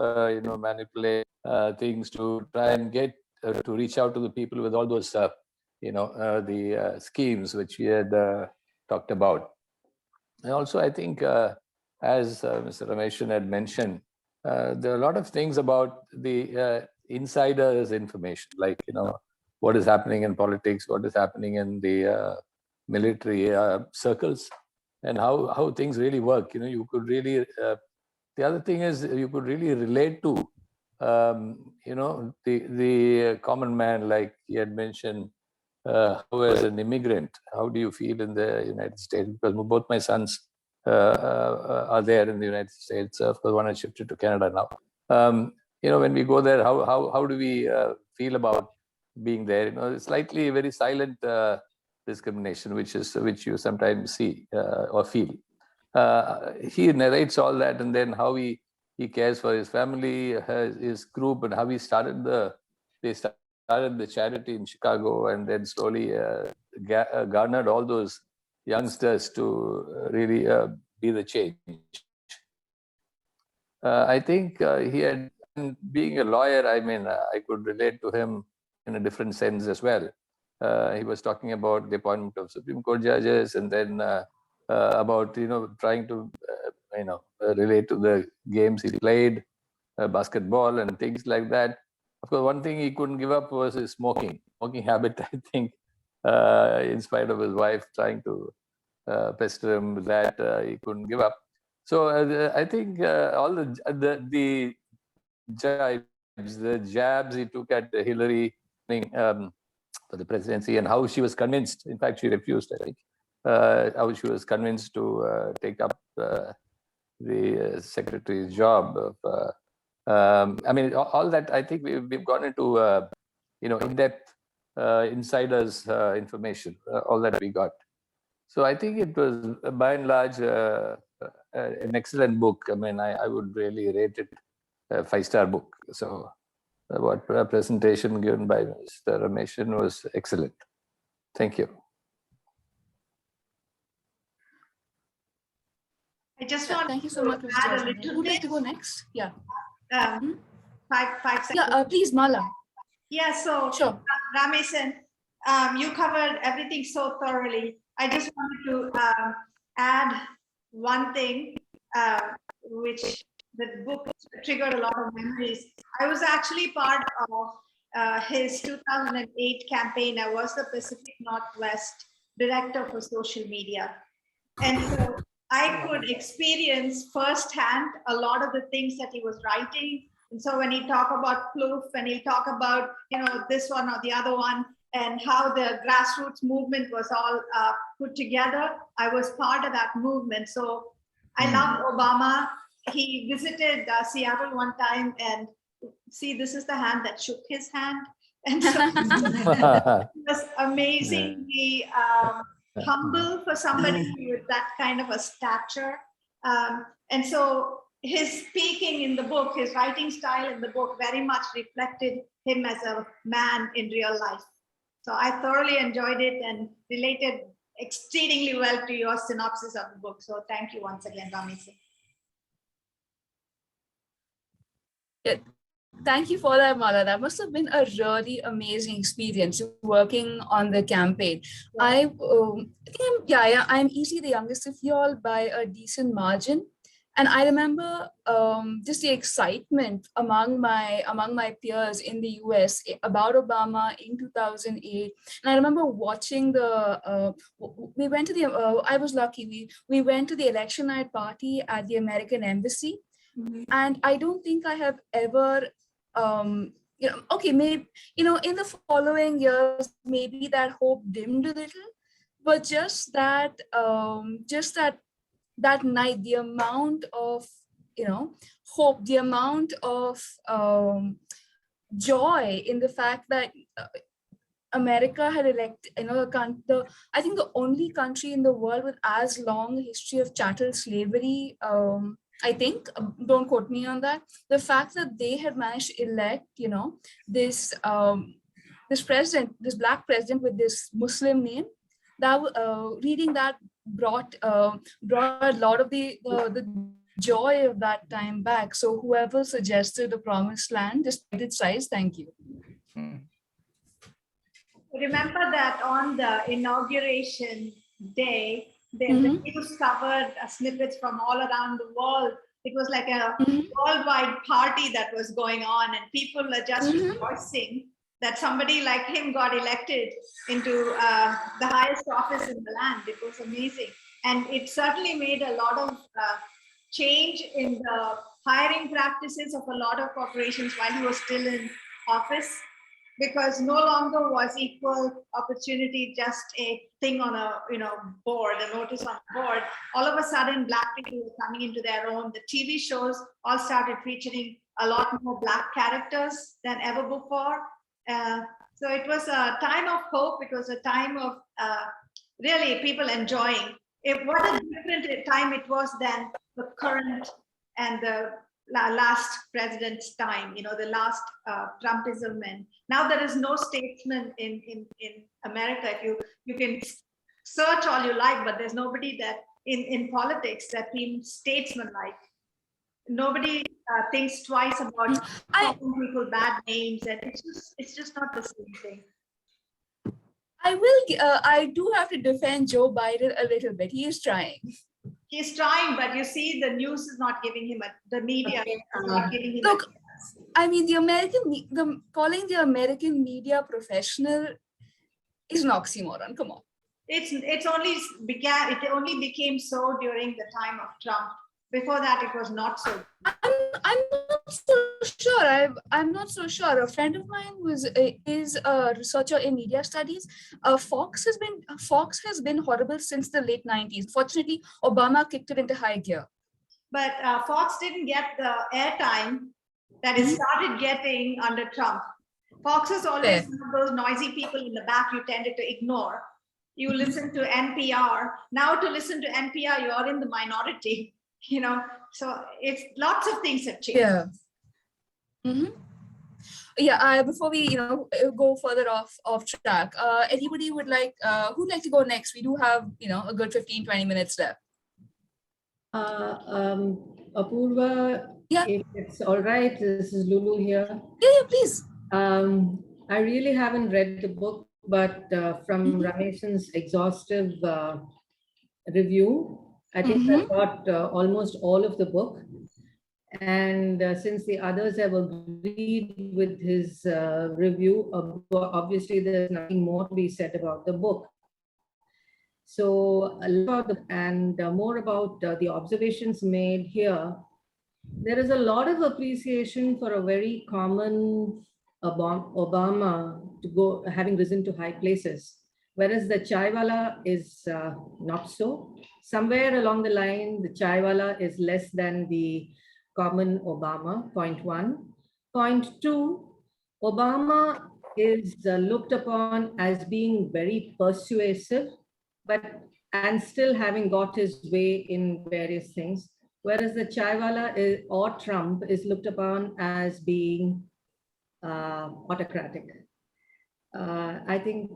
manipulate things to try and get to reach out to the people with all those the schemes which he had talked about. And also, I think, as Mr. Rameshan had mentioned, there are a lot of things about the insiders' information, like what is happening in politics, what is happening in the military circles, and how things really work. You could really. The other thing is you could really relate to, the common man, like he had mentioned. How, as an immigrant, how do you feel in the United States? Because both my sons are there in the United States. Of course, one has shifted to Canada now. When we go there, how do we feel about being there? It's slightly very silent discrimination, which you sometimes see or feel. He narrates all that, and then how he cares for his family, his group, and how he started the charity in Chicago, and then slowly garnered all those youngsters to really be the change. I think he had, being a lawyer, I could relate to him in a different sense as well. He was talking about the appointment of Supreme Court judges, and then about trying to relate to the games he played, basketball and things like that. Of course, one thing he couldn't give up was his smoking habit. I think, in spite of his wife trying to pester him with that, he couldn't give up. So I think all the jabs he took at Hillary for the presidency, and how she was convinced. In fact, she refused, I think. How she was convinced to take up the secretary's job. All that, I think we've gone into in-depth insiders information, all that we got. So I think it was, by and large, an excellent book. I would really rate it a 5-star book. So what presentation given by Mr. Rameshan was excellent. Thank you. I just want thank you so much, Mr. add a Jayashankar. little Who'd like bit. to go next? Yeah. 5 seconds. Yeah, please, Mala. Yeah, so Sure. Rameshan, you covered everything so thoroughly. I just wanted to add one thing, which the book triggered a lot of memories. I was actually part of his 2008 campaign. I was the Pacific Northwest Director for Social Media. And so I could experience firsthand a lot of the things that he was writing. And so when he talk about Plouffe, and he'll talk about, this one or the other one, and how the grassroots movement was all put together, I was part of that movement. So I loved Obama. He visited Seattle one time, and see, this is the hand that shook his hand. And so it was amazingly humble for somebody with that kind of a stature. And so his speaking in the book, his writing style in the book very much reflected him as a man in real life. So I thoroughly enjoyed it and related exceedingly well to your synopsis of the book. So thank you once again, Ramesi. Yeah. Thank you for that, Mala. That must have been a really amazing experience working on the campaign. Yeah. I'm easily the youngest of you all by a decent margin. And I remember just the excitement among my peers in the US about Obama in 2008. And I remember watching we went to I was lucky, we went to the election night party at the American Embassy. Mm-hmm. And I don't think I have ever, maybe, in the following years, maybe that hope dimmed a little, but just that night, the amount of, hope, the amount of joy in the fact that America had elected, I think the only country in the world with as long a history of chattel slavery, I think, don't quote me on that. The fact that they had managed to elect, this president, this Black president with this Muslim name, that reading that brought a lot of the joy of that time back. So whoever suggested the promised land, despite its size, thank you. Remember that on the inauguration day, the news covered snippets from all around the world. It was like a worldwide party that was going on, and people are just rejoicing that somebody like him got elected into the highest office in the land. It was amazing. And it certainly made a lot of change in the hiring practices of a lot of corporations while he was still in office, because no longer was equal opportunity just a thing on a board, a notice on a board. All of a sudden, Black people were coming into their own. The TV shows all started featuring a lot more Black characters than ever before. So it was a time of hope. It was a time of really people enjoying. What a different time it was than the current and the last president's time, the last Trumpism. And now there is no statesman in America. You can search all you like, but there's nobody that in politics that seems statesman-like. Nobody thinks twice about calling people bad names, and it's just not the same thing. I do have to defend Joe Biden a little bit. He is trying. He's trying, but you see, the news is not giving him the media is not giving him. Look, I mean, calling the American media professional is an oxymoron. Come on. It only became so during the time of Trump. Before that, it was not so. I'm not so sure. I'm not so sure. A friend of mine is a researcher in media studies. Fox has been horrible since the late 90s. Fortunately, Obama kicked it into high gear. But Fox didn't get the airtime that it started getting under Trump. Fox is always one of those noisy people in the back you tended to ignore. You listen to NPR. Now to listen to NPR, you're in the minority. So it's lots of things have changed. Yeah. Yeah. Before we, go further off track, anybody would like, who'd like to go next? We do have, a good 15-20 minutes left. Apurva, if it's all right, this is Lulu here. Yeah, please. I really haven't read the book, but from Rameshan's exhaustive review, I think I got almost all of the book. And since the others have agreed with his review, obviously there's nothing more to be said about the book. So a lot and more about the observations made here. There is a lot of appreciation for a very common Obama to go having risen to high places, whereas the chaiwala is not so. Somewhere along the line, the chaiwala is less than the common Obama, point one. Point two, Obama is looked upon as being very persuasive, and still having got his way in various things. Whereas the chaiwala or Trump is looked upon as being autocratic. I think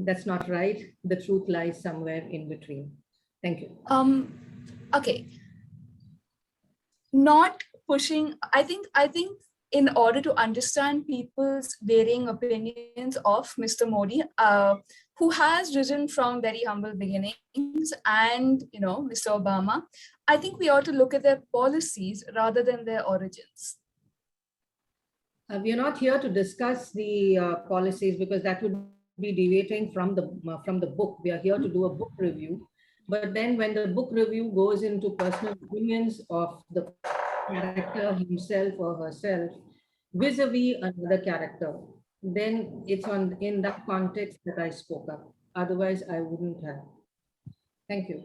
that's not right. The truth lies somewhere in between. Thank you. Okay. Not pushing. I think in order to understand people's varying opinions of Mr. Modi, who has risen from very humble beginnings, and Mr. Obama, I think we ought to look at their policies rather than their origins. We are not here to discuss the policies because that would be deviating from the book. We are here to do a book review. But then when the book review goes into personal opinions of the character himself or herself vis-a-vis another character, then it's in that context that I spoke up. Otherwise, I wouldn't have. Thank you.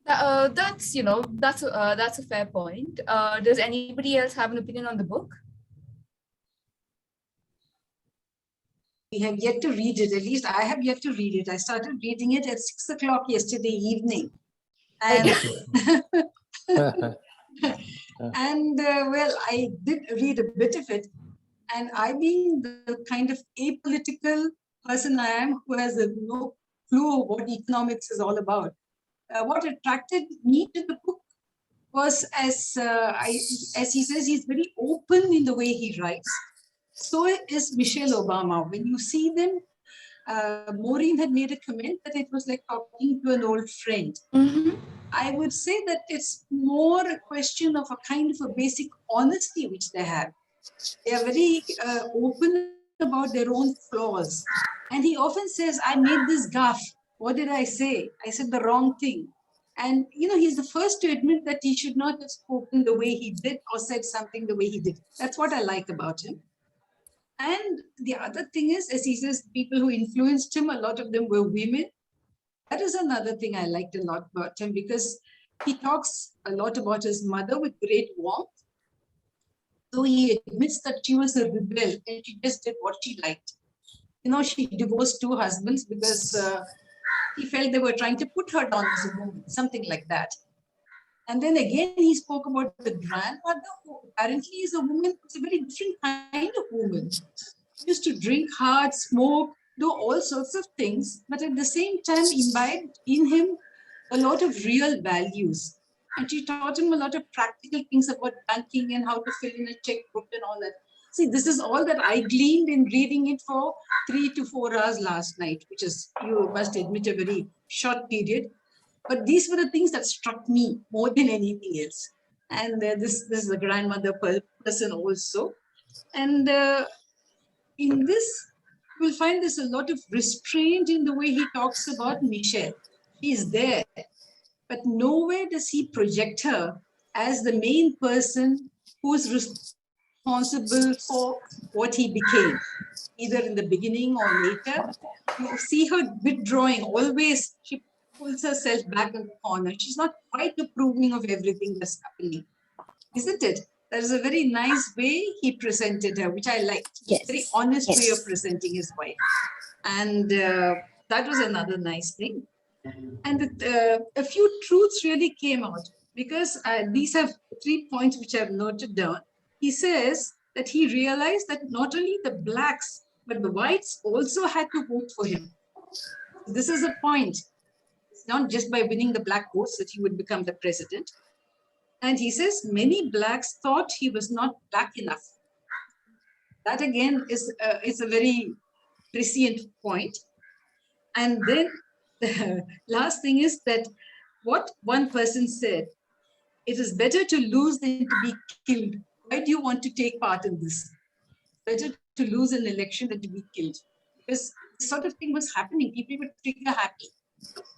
That's a fair point. Does anybody else have an opinion on the book? We have yet to read it. At least I have yet to read it. I started reading it at 6 o'clock yesterday evening. And, well, I did read a bit of it. And I, being the kind of apolitical person I am, who has no clue what economics is all about, what attracted me to the book was, as he says, he's very open in the way he writes. So is Michelle Obama. When you see them, Maureen had made a comment that it was like talking to an old friend. Mm-hmm. I would say that it's more a question of a kind of a basic honesty which they have. They are very open about their own flaws. And he often says, I made this gaffe. What did I say? I said the wrong thing. And, he's the first to admit that he should not have spoken the way he did or said something the way he did. That's what I like about him. And the other thing is, as he says, people who influenced him, a lot of them were women. That is another thing I liked a lot about him, because he talks a lot about his mother with great warmth. So he admits that she was a rebel and she just did what she liked. She divorced 2 husbands because he felt they were trying to put her down as a woman, something like that. And then again, he spoke about the grandmother, who apparently is a woman, it's a very different kind of woman. She used to drink hard, smoke, do all sorts of things, but at the same time imbibed in him a lot of real values. And she taught him a lot of practical things about banking and how to fill in a checkbook and all that. See, this is all that I gleaned in reading it for 3 to 4 hours last night, which is, you must admit, a very short period. But these were the things that struck me more than anything else. And this is a grandmother person also. And in this, you will find there's a lot of restraint in the way he talks about Michelle. He is there, but nowhere does he project her as the main person who is responsible for what he became, either in the beginning or later. You see her withdrawing, always she pulls herself back in the corner. She's not quite approving of everything that's happening, isn't it? There is a very nice way he presented her, which I liked. Yes. Very honest way of presenting his wife. And that was another nice thing. And a few truths really came out, because these have 3 points which I've noted down. He says that he realized that not only the blacks, but the whites also had to vote for him. This is a point. It's not just by winning the black votes that he would become the president. And he says many blacks thought he was not black enough. That again is a very prescient point. And then the last thing is that what one person said, it is better to lose than to be killed. Why do you want to take part in this? better to lose an election than to be killed. Because this sort of thing was happening. People were trigger happy.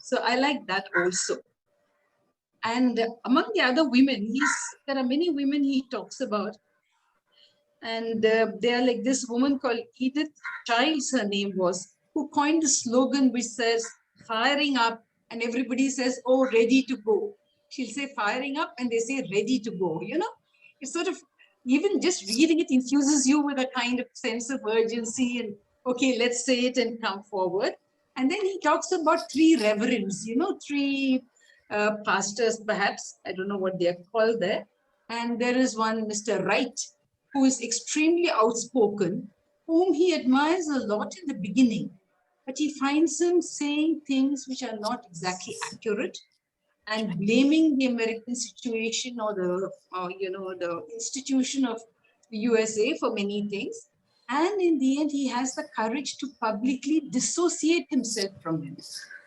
So I like that also. And among the other women, there are many women he talks about. And they are like this woman called Edith Childs, her name was, who coined the slogan which says, firing up, and everybody says, oh, ready to go. She'll say firing up, and they say ready to go. You know, it's sort of, even just reading it infuses you with a kind of sense of urgency and, okay, let's say it and come forward. And then he talks about three reverends, you know, three pastors, perhaps. I don't know what they're called there. And there is one, Mr. Wright, who is extremely outspoken, whom he admires a lot in the beginning, but he finds him saying things which are not exactly accurate and blaming the American situation or the, the institution of the USA for many things. And in the end, he has the courage to publicly dissociate himself from him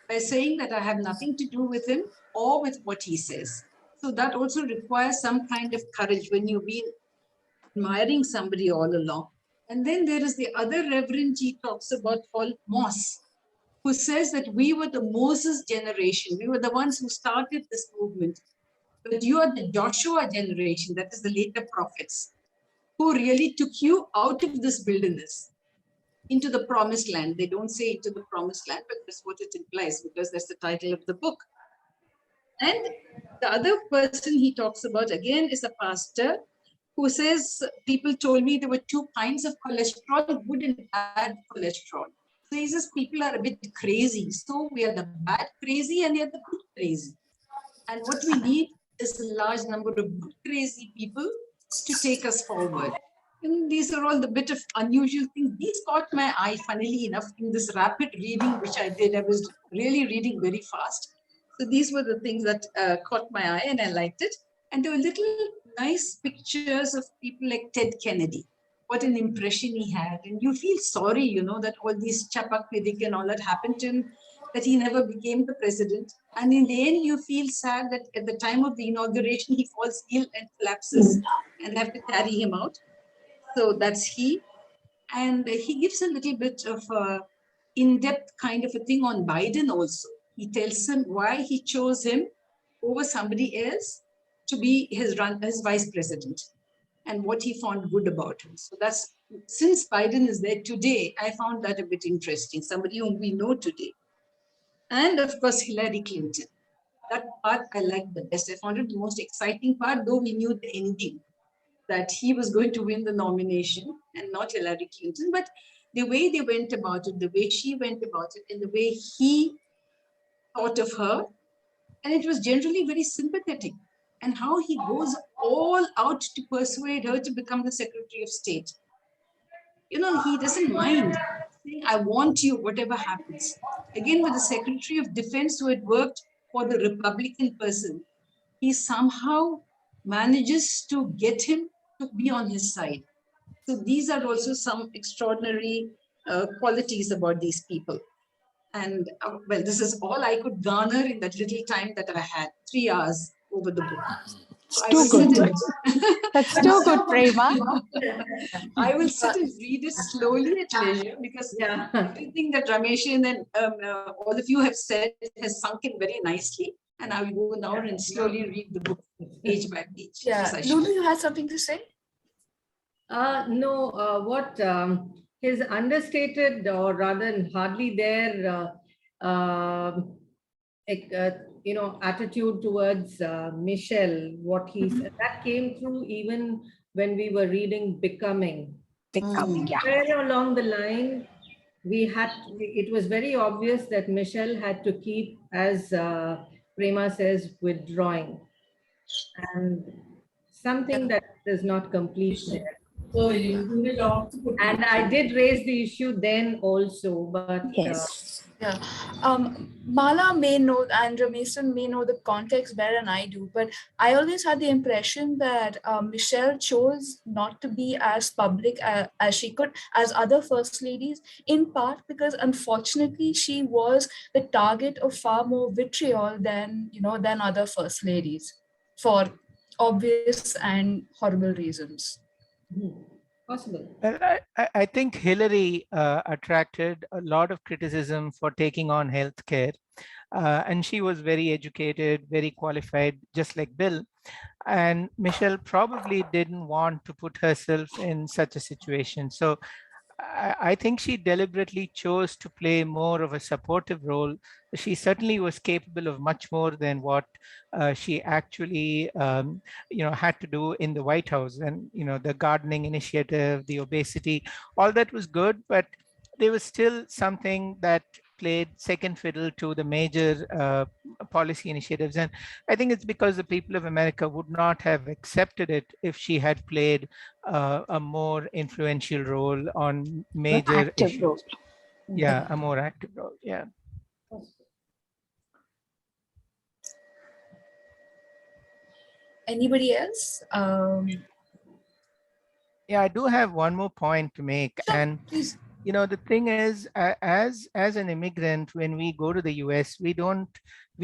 by saying that I have nothing to do with him or with what he says. So that also requires some kind of courage when you've been admiring somebody all along. And then there is the other reverend he talks about called Moss, who says that we were the Moses generation. We were the ones who started this movement. But you are the Joshua generation, that is the later prophets, who really took you out of this wilderness into the promised land. They don't say into the promised land, but that's what it implies because that's the title of the book. And the other person he talks about again is a pastor who says, people told me there were two kinds of cholesterol, good and bad cholesterol. So he says people are a bit crazy. So we are the bad crazy and we are the good crazy. And what we need is a large number of good crazy people to take us forward. And these are all the bit of unusual things. These caught my eye, funnily enough, in this rapid reading, which I did. I was really reading very fast. So these were the things that caught my eye and I liked it. And there were little nice pictures of people like Ted Kennedy. What an impression he had. And you feel sorry, you know, that all these Chappaquiddick and all that happened to him, that he never became the president. And in the end, you feel sad that at the time of the inauguration, he falls ill and collapses and have to carry him out. So that's he. And he gives a little bit of in-depth kind of a thing on Biden also. He tells him why he chose him over somebody else to be his vice president and what he found good about him. So that's, since Biden is there today, I found that a bit interesting, somebody whom we know today. And of course, Hillary Clinton. That part I liked the best. I found it the most exciting part, though we knew the ending, that he was going to win the nomination and not Hillary Clinton. But the way they went about it, the way she went about it, and the way he thought of her, and it was generally very sympathetic. And how he goes all out to persuade her to become the Secretary of State. You know, he doesn't mind saying, I want you, whatever happens. Again, with the Secretary of Defense who had worked for the Republican person, he somehow manages to get him to be on his side. So these are also some extraordinary qualities about these people. And well, this is all I could garner in that little time that I had, 3 hours over the book. So It's too good. That's too good, Prema. I will sit and read it slowly at leisure because everything that Ramesh and all of you have said has sunk in very nicely. And I will go now and slowly read the book page by page. Yeah, Lulu, you had something to say? No, what his understated or rather hardly there, attitude towards Michelle, what he said, that came through even when we were reading Becoming. Where along the line, it was very obvious that Michelle had to keep, as Prema says, withdrawing. And something that is not complete there. And I did raise the issue then also, but Mala may know and Ramesh may know the context better than I do, but I always had the impression that Michelle chose not to be as public as she could as other first ladies, in part because unfortunately she was the target of far more vitriol than other first ladies for obvious and horrible reasons. Possible. I think Hillary attracted a lot of criticism for taking on healthcare. And she was very educated, very qualified, just like Bill. And Michelle probably didn't want to put herself in such a situation. So I think she deliberately chose to play more of a supportive role. She certainly was capable of much more than what she actually, had to do in the White House. And the gardening initiative, the obesity, all that was good, but there was still something that played second fiddle to the major policy initiatives. And I think it's because the people of America would not have accepted it if she had played a more influential role on major active issues. role. Yeah, a more active role. Yeah. Anybody else? Yeah, I do have one more point to make. Sure, And please. the thing is, as an immigrant, when we go to the US, we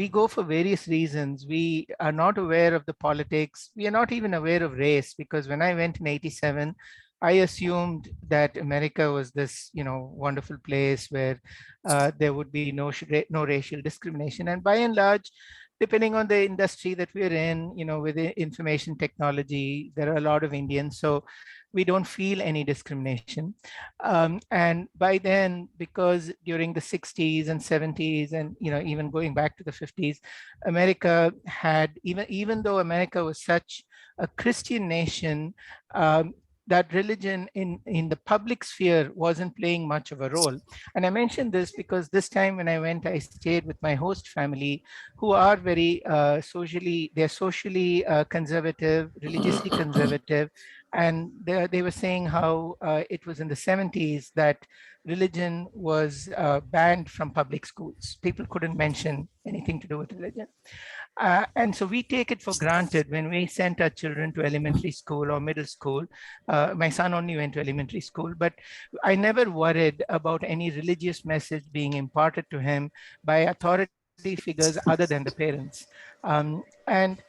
go for various reasons. We are not aware of the politics. We are not even aware of race, because when I went in '87, I assumed that America was this, wonderful place where there would be no racial discrimination. And by and large, depending on the industry that we're in, with the information technology, there are a lot of Indians. So we don't feel any discrimination. And by then, because during the 60s and 70s, and even going back to the 50s, America had, even though America was such a Christian nation, that religion in the public sphere wasn't playing much of a role. And I mentioned this because this time when I went, I stayed with my host family, who are very they're socially conservative, religiously conservative. And they were saying how it was in the 70s that religion was banned from public schools. People couldn't mention anything to do with religion. And so we take it for granted when we sent our children to elementary school or middle school. My son only went to elementary school, but I never worried about any religious message being imparted to him by authority figures other than the parents. And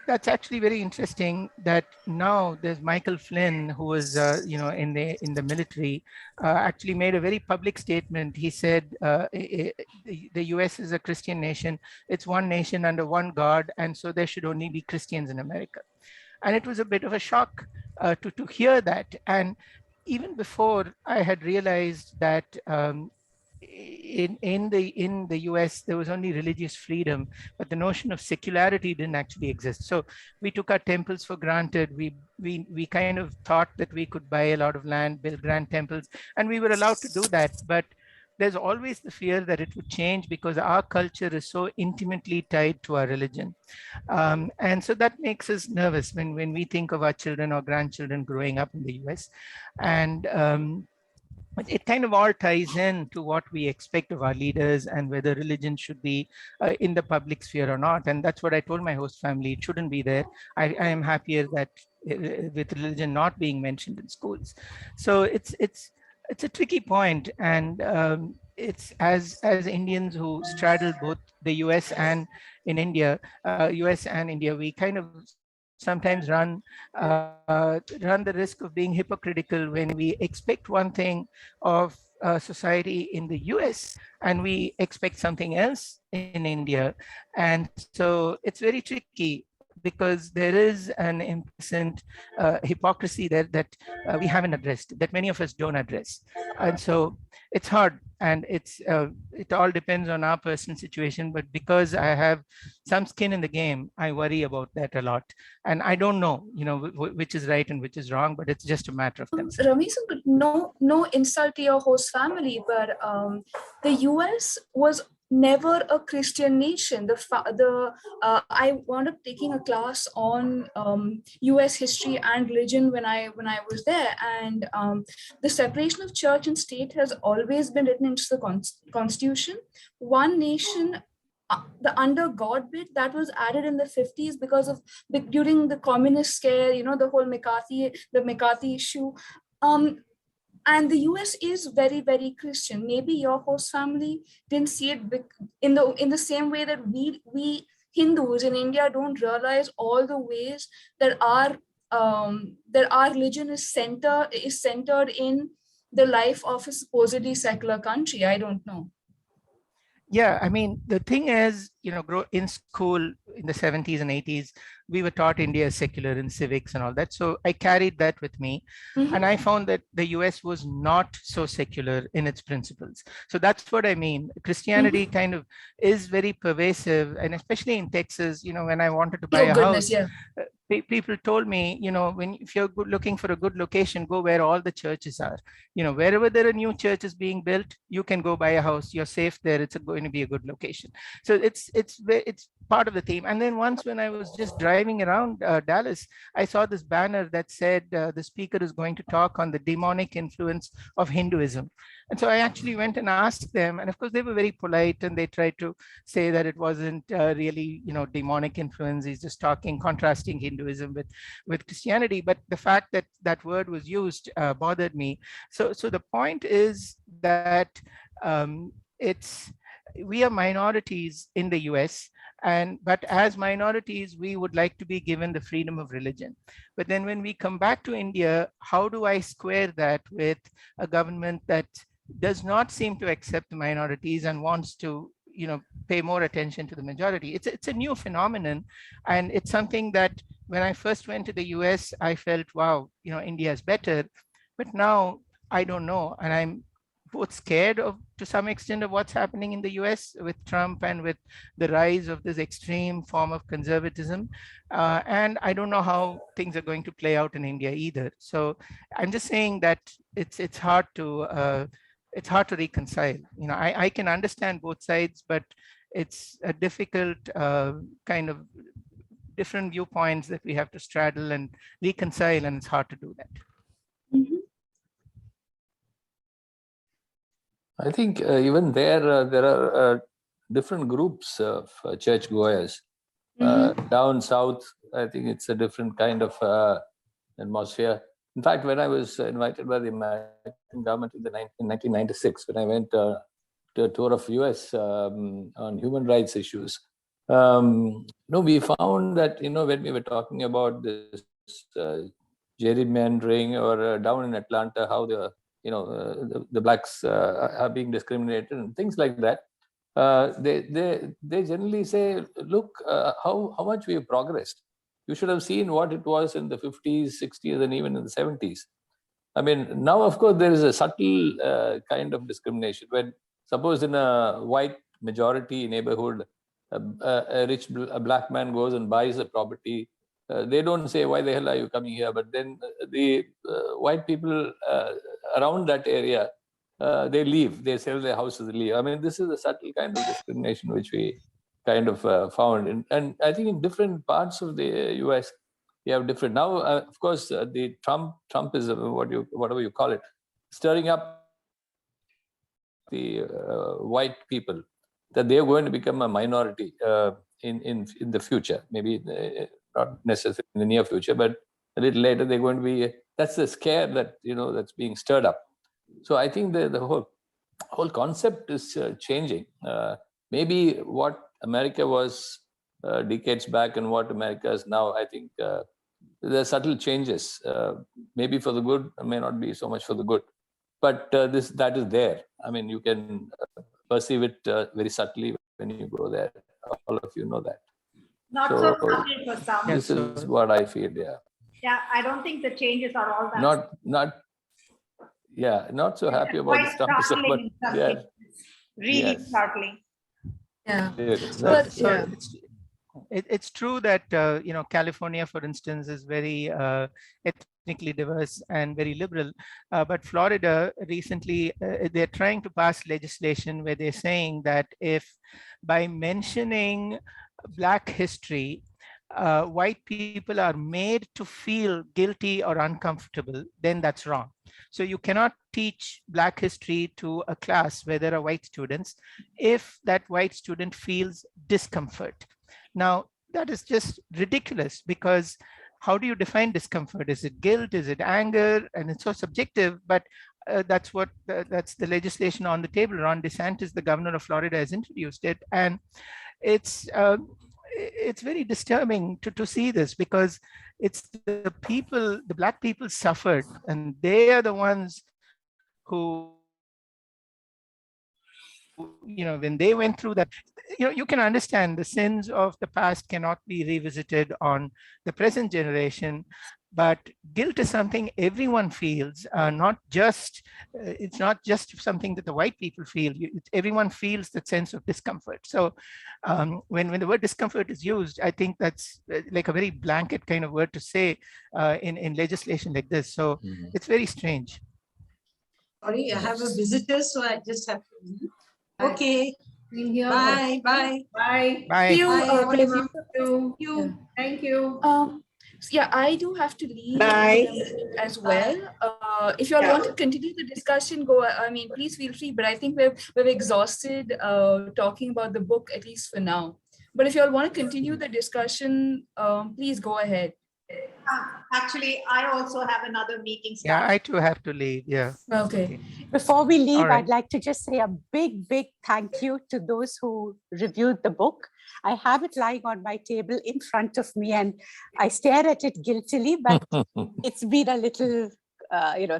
that's actually very interesting that now there's Michael Flynn, who was, in the military, actually made a very public statement. He said, the US is a Christian nation. It's one nation under one God. And so there should only be Christians in America. And it was a bit of a shock to hear that. And even before, I had realized that in the US, there was only religious freedom, but the notion of secularity didn't actually exist. So we took our temples for granted. We kind of thought that we could buy a lot of land, build grand temples, and we were allowed to do that. But there's always the fear that it would change because our culture is so intimately tied to our religion. And so that makes us nervous when we think of our children or grandchildren growing up in the US. And it kind of all ties in to what we expect of our leaders and whether religion should be in the public sphere or not. And that's what I told my host family. It shouldn't be there. I am happier that with religion not being mentioned in schools. So it's a tricky point. And it's as Indians who straddle both the US and in India, US and India, we kind of sometimes run the risk of being hypocritical when we expect one thing of society in the US and we expect something else in India. And so it's very tricky because there is an implicit hypocrisy there that we haven't addressed, that many of us don't address. And so it's hard, and it all depends on our personal situation. But because I have some skin in the game, I worry about that a lot. And I don't know, which is right and which is wrong, but it's just a matter of concern. Ramesh, no insult to your host family, but the US was never a Christian nation. I wound up taking a class on US history and religion when I was there, and the separation of church and state has always been written into the Constitution. One nation. The under God bit that was added in the 50s because of during the communist scare, the whole McCarthy issue. And the US is very, very Christian. Maybe your host family didn't see it in the same way that we Hindus in India don't realize all the ways that our that our religion is centered in the life of a supposedly secular country. I don't know. Yeah, I mean, the thing is, in school in the 70s and 80s, we were taught India is secular in civics and all that. So I carried that with me. And I found that the US was not so secular in its principles. So that's what I mean. Christianity kind of is very pervasive. And especially in Texas, when I wanted to buy a house, people told me, if you're looking for a good location, go where all the churches are. Wherever there are new churches being built, you can go buy a house. You're safe there. It's going to be a good location. So it's part of the theme. And then once when I was just driving around Dallas, I saw this banner that said the speaker is going to talk on the demonic influence of Hinduism. And so I actually went and asked them, and of course they were very polite and they tried to say that it wasn't really, demonic influence. He's just contrasting Hinduism with Christianity. But the fact that that word was used bothered me. So the point is that we are minorities in the US, but as minorities, we would like to be given the freedom of religion. But then when we come back to India, how do I square that with a government that does not seem to accept the minorities and wants to pay more attention to the majority? It's a new phenomenon, and it's something that when I first went to the US, I felt, wow, India is better. But now I don't know, and I'm both scared to some extent of what's happening in the US with Trump and with the rise of this extreme form of conservatism. And I don't know how things are going to play out in India either. So I'm just saying that it's hard to reconcile. I can understand both sides, but it's a difficult kind of different viewpoints that we have to straddle and reconcile, and it's hard to do that. I think even there are different groups of churchgoers. Down south, I think it's a different kind of atmosphere. In fact, when I was invited by the American government in 1996, when I went to a tour of US on human rights issues, we found that, when we were talking about this gerrymandering or down in Atlanta, how the blacks are being discriminated and things like that, they generally say, look, how much we have progressed. You should have seen what it was in the 50s, 60s, and even in the 70s. I mean, now, of course, there is a subtle kind of discrimination. When, suppose in a white majority neighborhood, a black man goes and buys a property, they don't say, why the hell are you coming here? But then the white people around that area, they leave, they sell their houses, they leave. I mean, this is a subtle kind of discrimination which we kind of found. And I think in different parts of the US, you have different. Now, of course, the Trumpism, whatever you call it, stirring up the white people, that they are going to become a minority in the future. Maybe not necessarily in the near future, but a little later they're going to be. That's the scare that that's being stirred up. So I think the whole concept is changing. Maybe what America was decades back and what America is now, I think there are subtle changes. Maybe for the good, may not be so much for the good, but that is there. I mean, you can perceive it very subtly when you go there. All of you know that. Not so subtle for some. This is what I feel. Yeah. Yeah, I don't think the changes are all that. Not so happy about the stuff. But yeah, really startling. Yeah. It's true that California, for instance, is very ethnically diverse and very liberal, but Florida recently they're trying to pass legislation where they're saying that if by mentioning Black history, white people are made to feel guilty or uncomfortable, then that's wrong. So you cannot teach Black history to a class where there are white students if that white student feels discomfort. Now, that is just ridiculous, because how do you define discomfort? Is it guilt? Is it anger? And it's so subjective, but that's the legislation on the table. Ron DeSantis, the governor of Florida, has introduced it. And it's it's very disturbing to see this, because it's the people, the Black people suffered, and they are the ones who, when they went through that, you can understand the sins of the past cannot be revisited on the present generation, but guilt is something everyone feels, not just, it's not just something that the white people feel. Everyone feels that sense of discomfort. So when the word discomfort is used, I think that's like a very blanket kind of word to say in legislation like this. So it's very strange. Sorry, I have a visitor, so I just have to leave. Okay. Bye. Bye. Bye. Bye. See you, Bye. Prema. Thank you. Thank you. So yeah, I do have to leave Bye. as well. If you all want to continue the discussion, go. I mean, please feel free. But I think we've exhausted talking about the book, at least for now. But if you all want to continue the discussion, please go ahead. Actually, I also have another meeting. Yeah, I too have to leave. Yeah. Okay. Before we leave, All right. I'd like to just say a big, big thank you to those who reviewed the book. I have it lying on my table in front of me, and I stare at it guiltily, but it's been a little,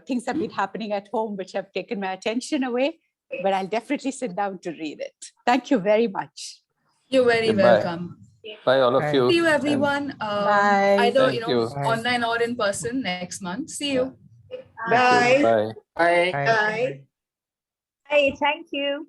things have been happening at home which have taken my attention away, but I'll definitely sit down to read it. Thank you very much. You're very welcome. Bye, all of Bye. you. See you, everyone. Bye. Either Thank you. online or in person next month. See you. Bye. Bye. Bye. Bye. Bye. Hey, thank you.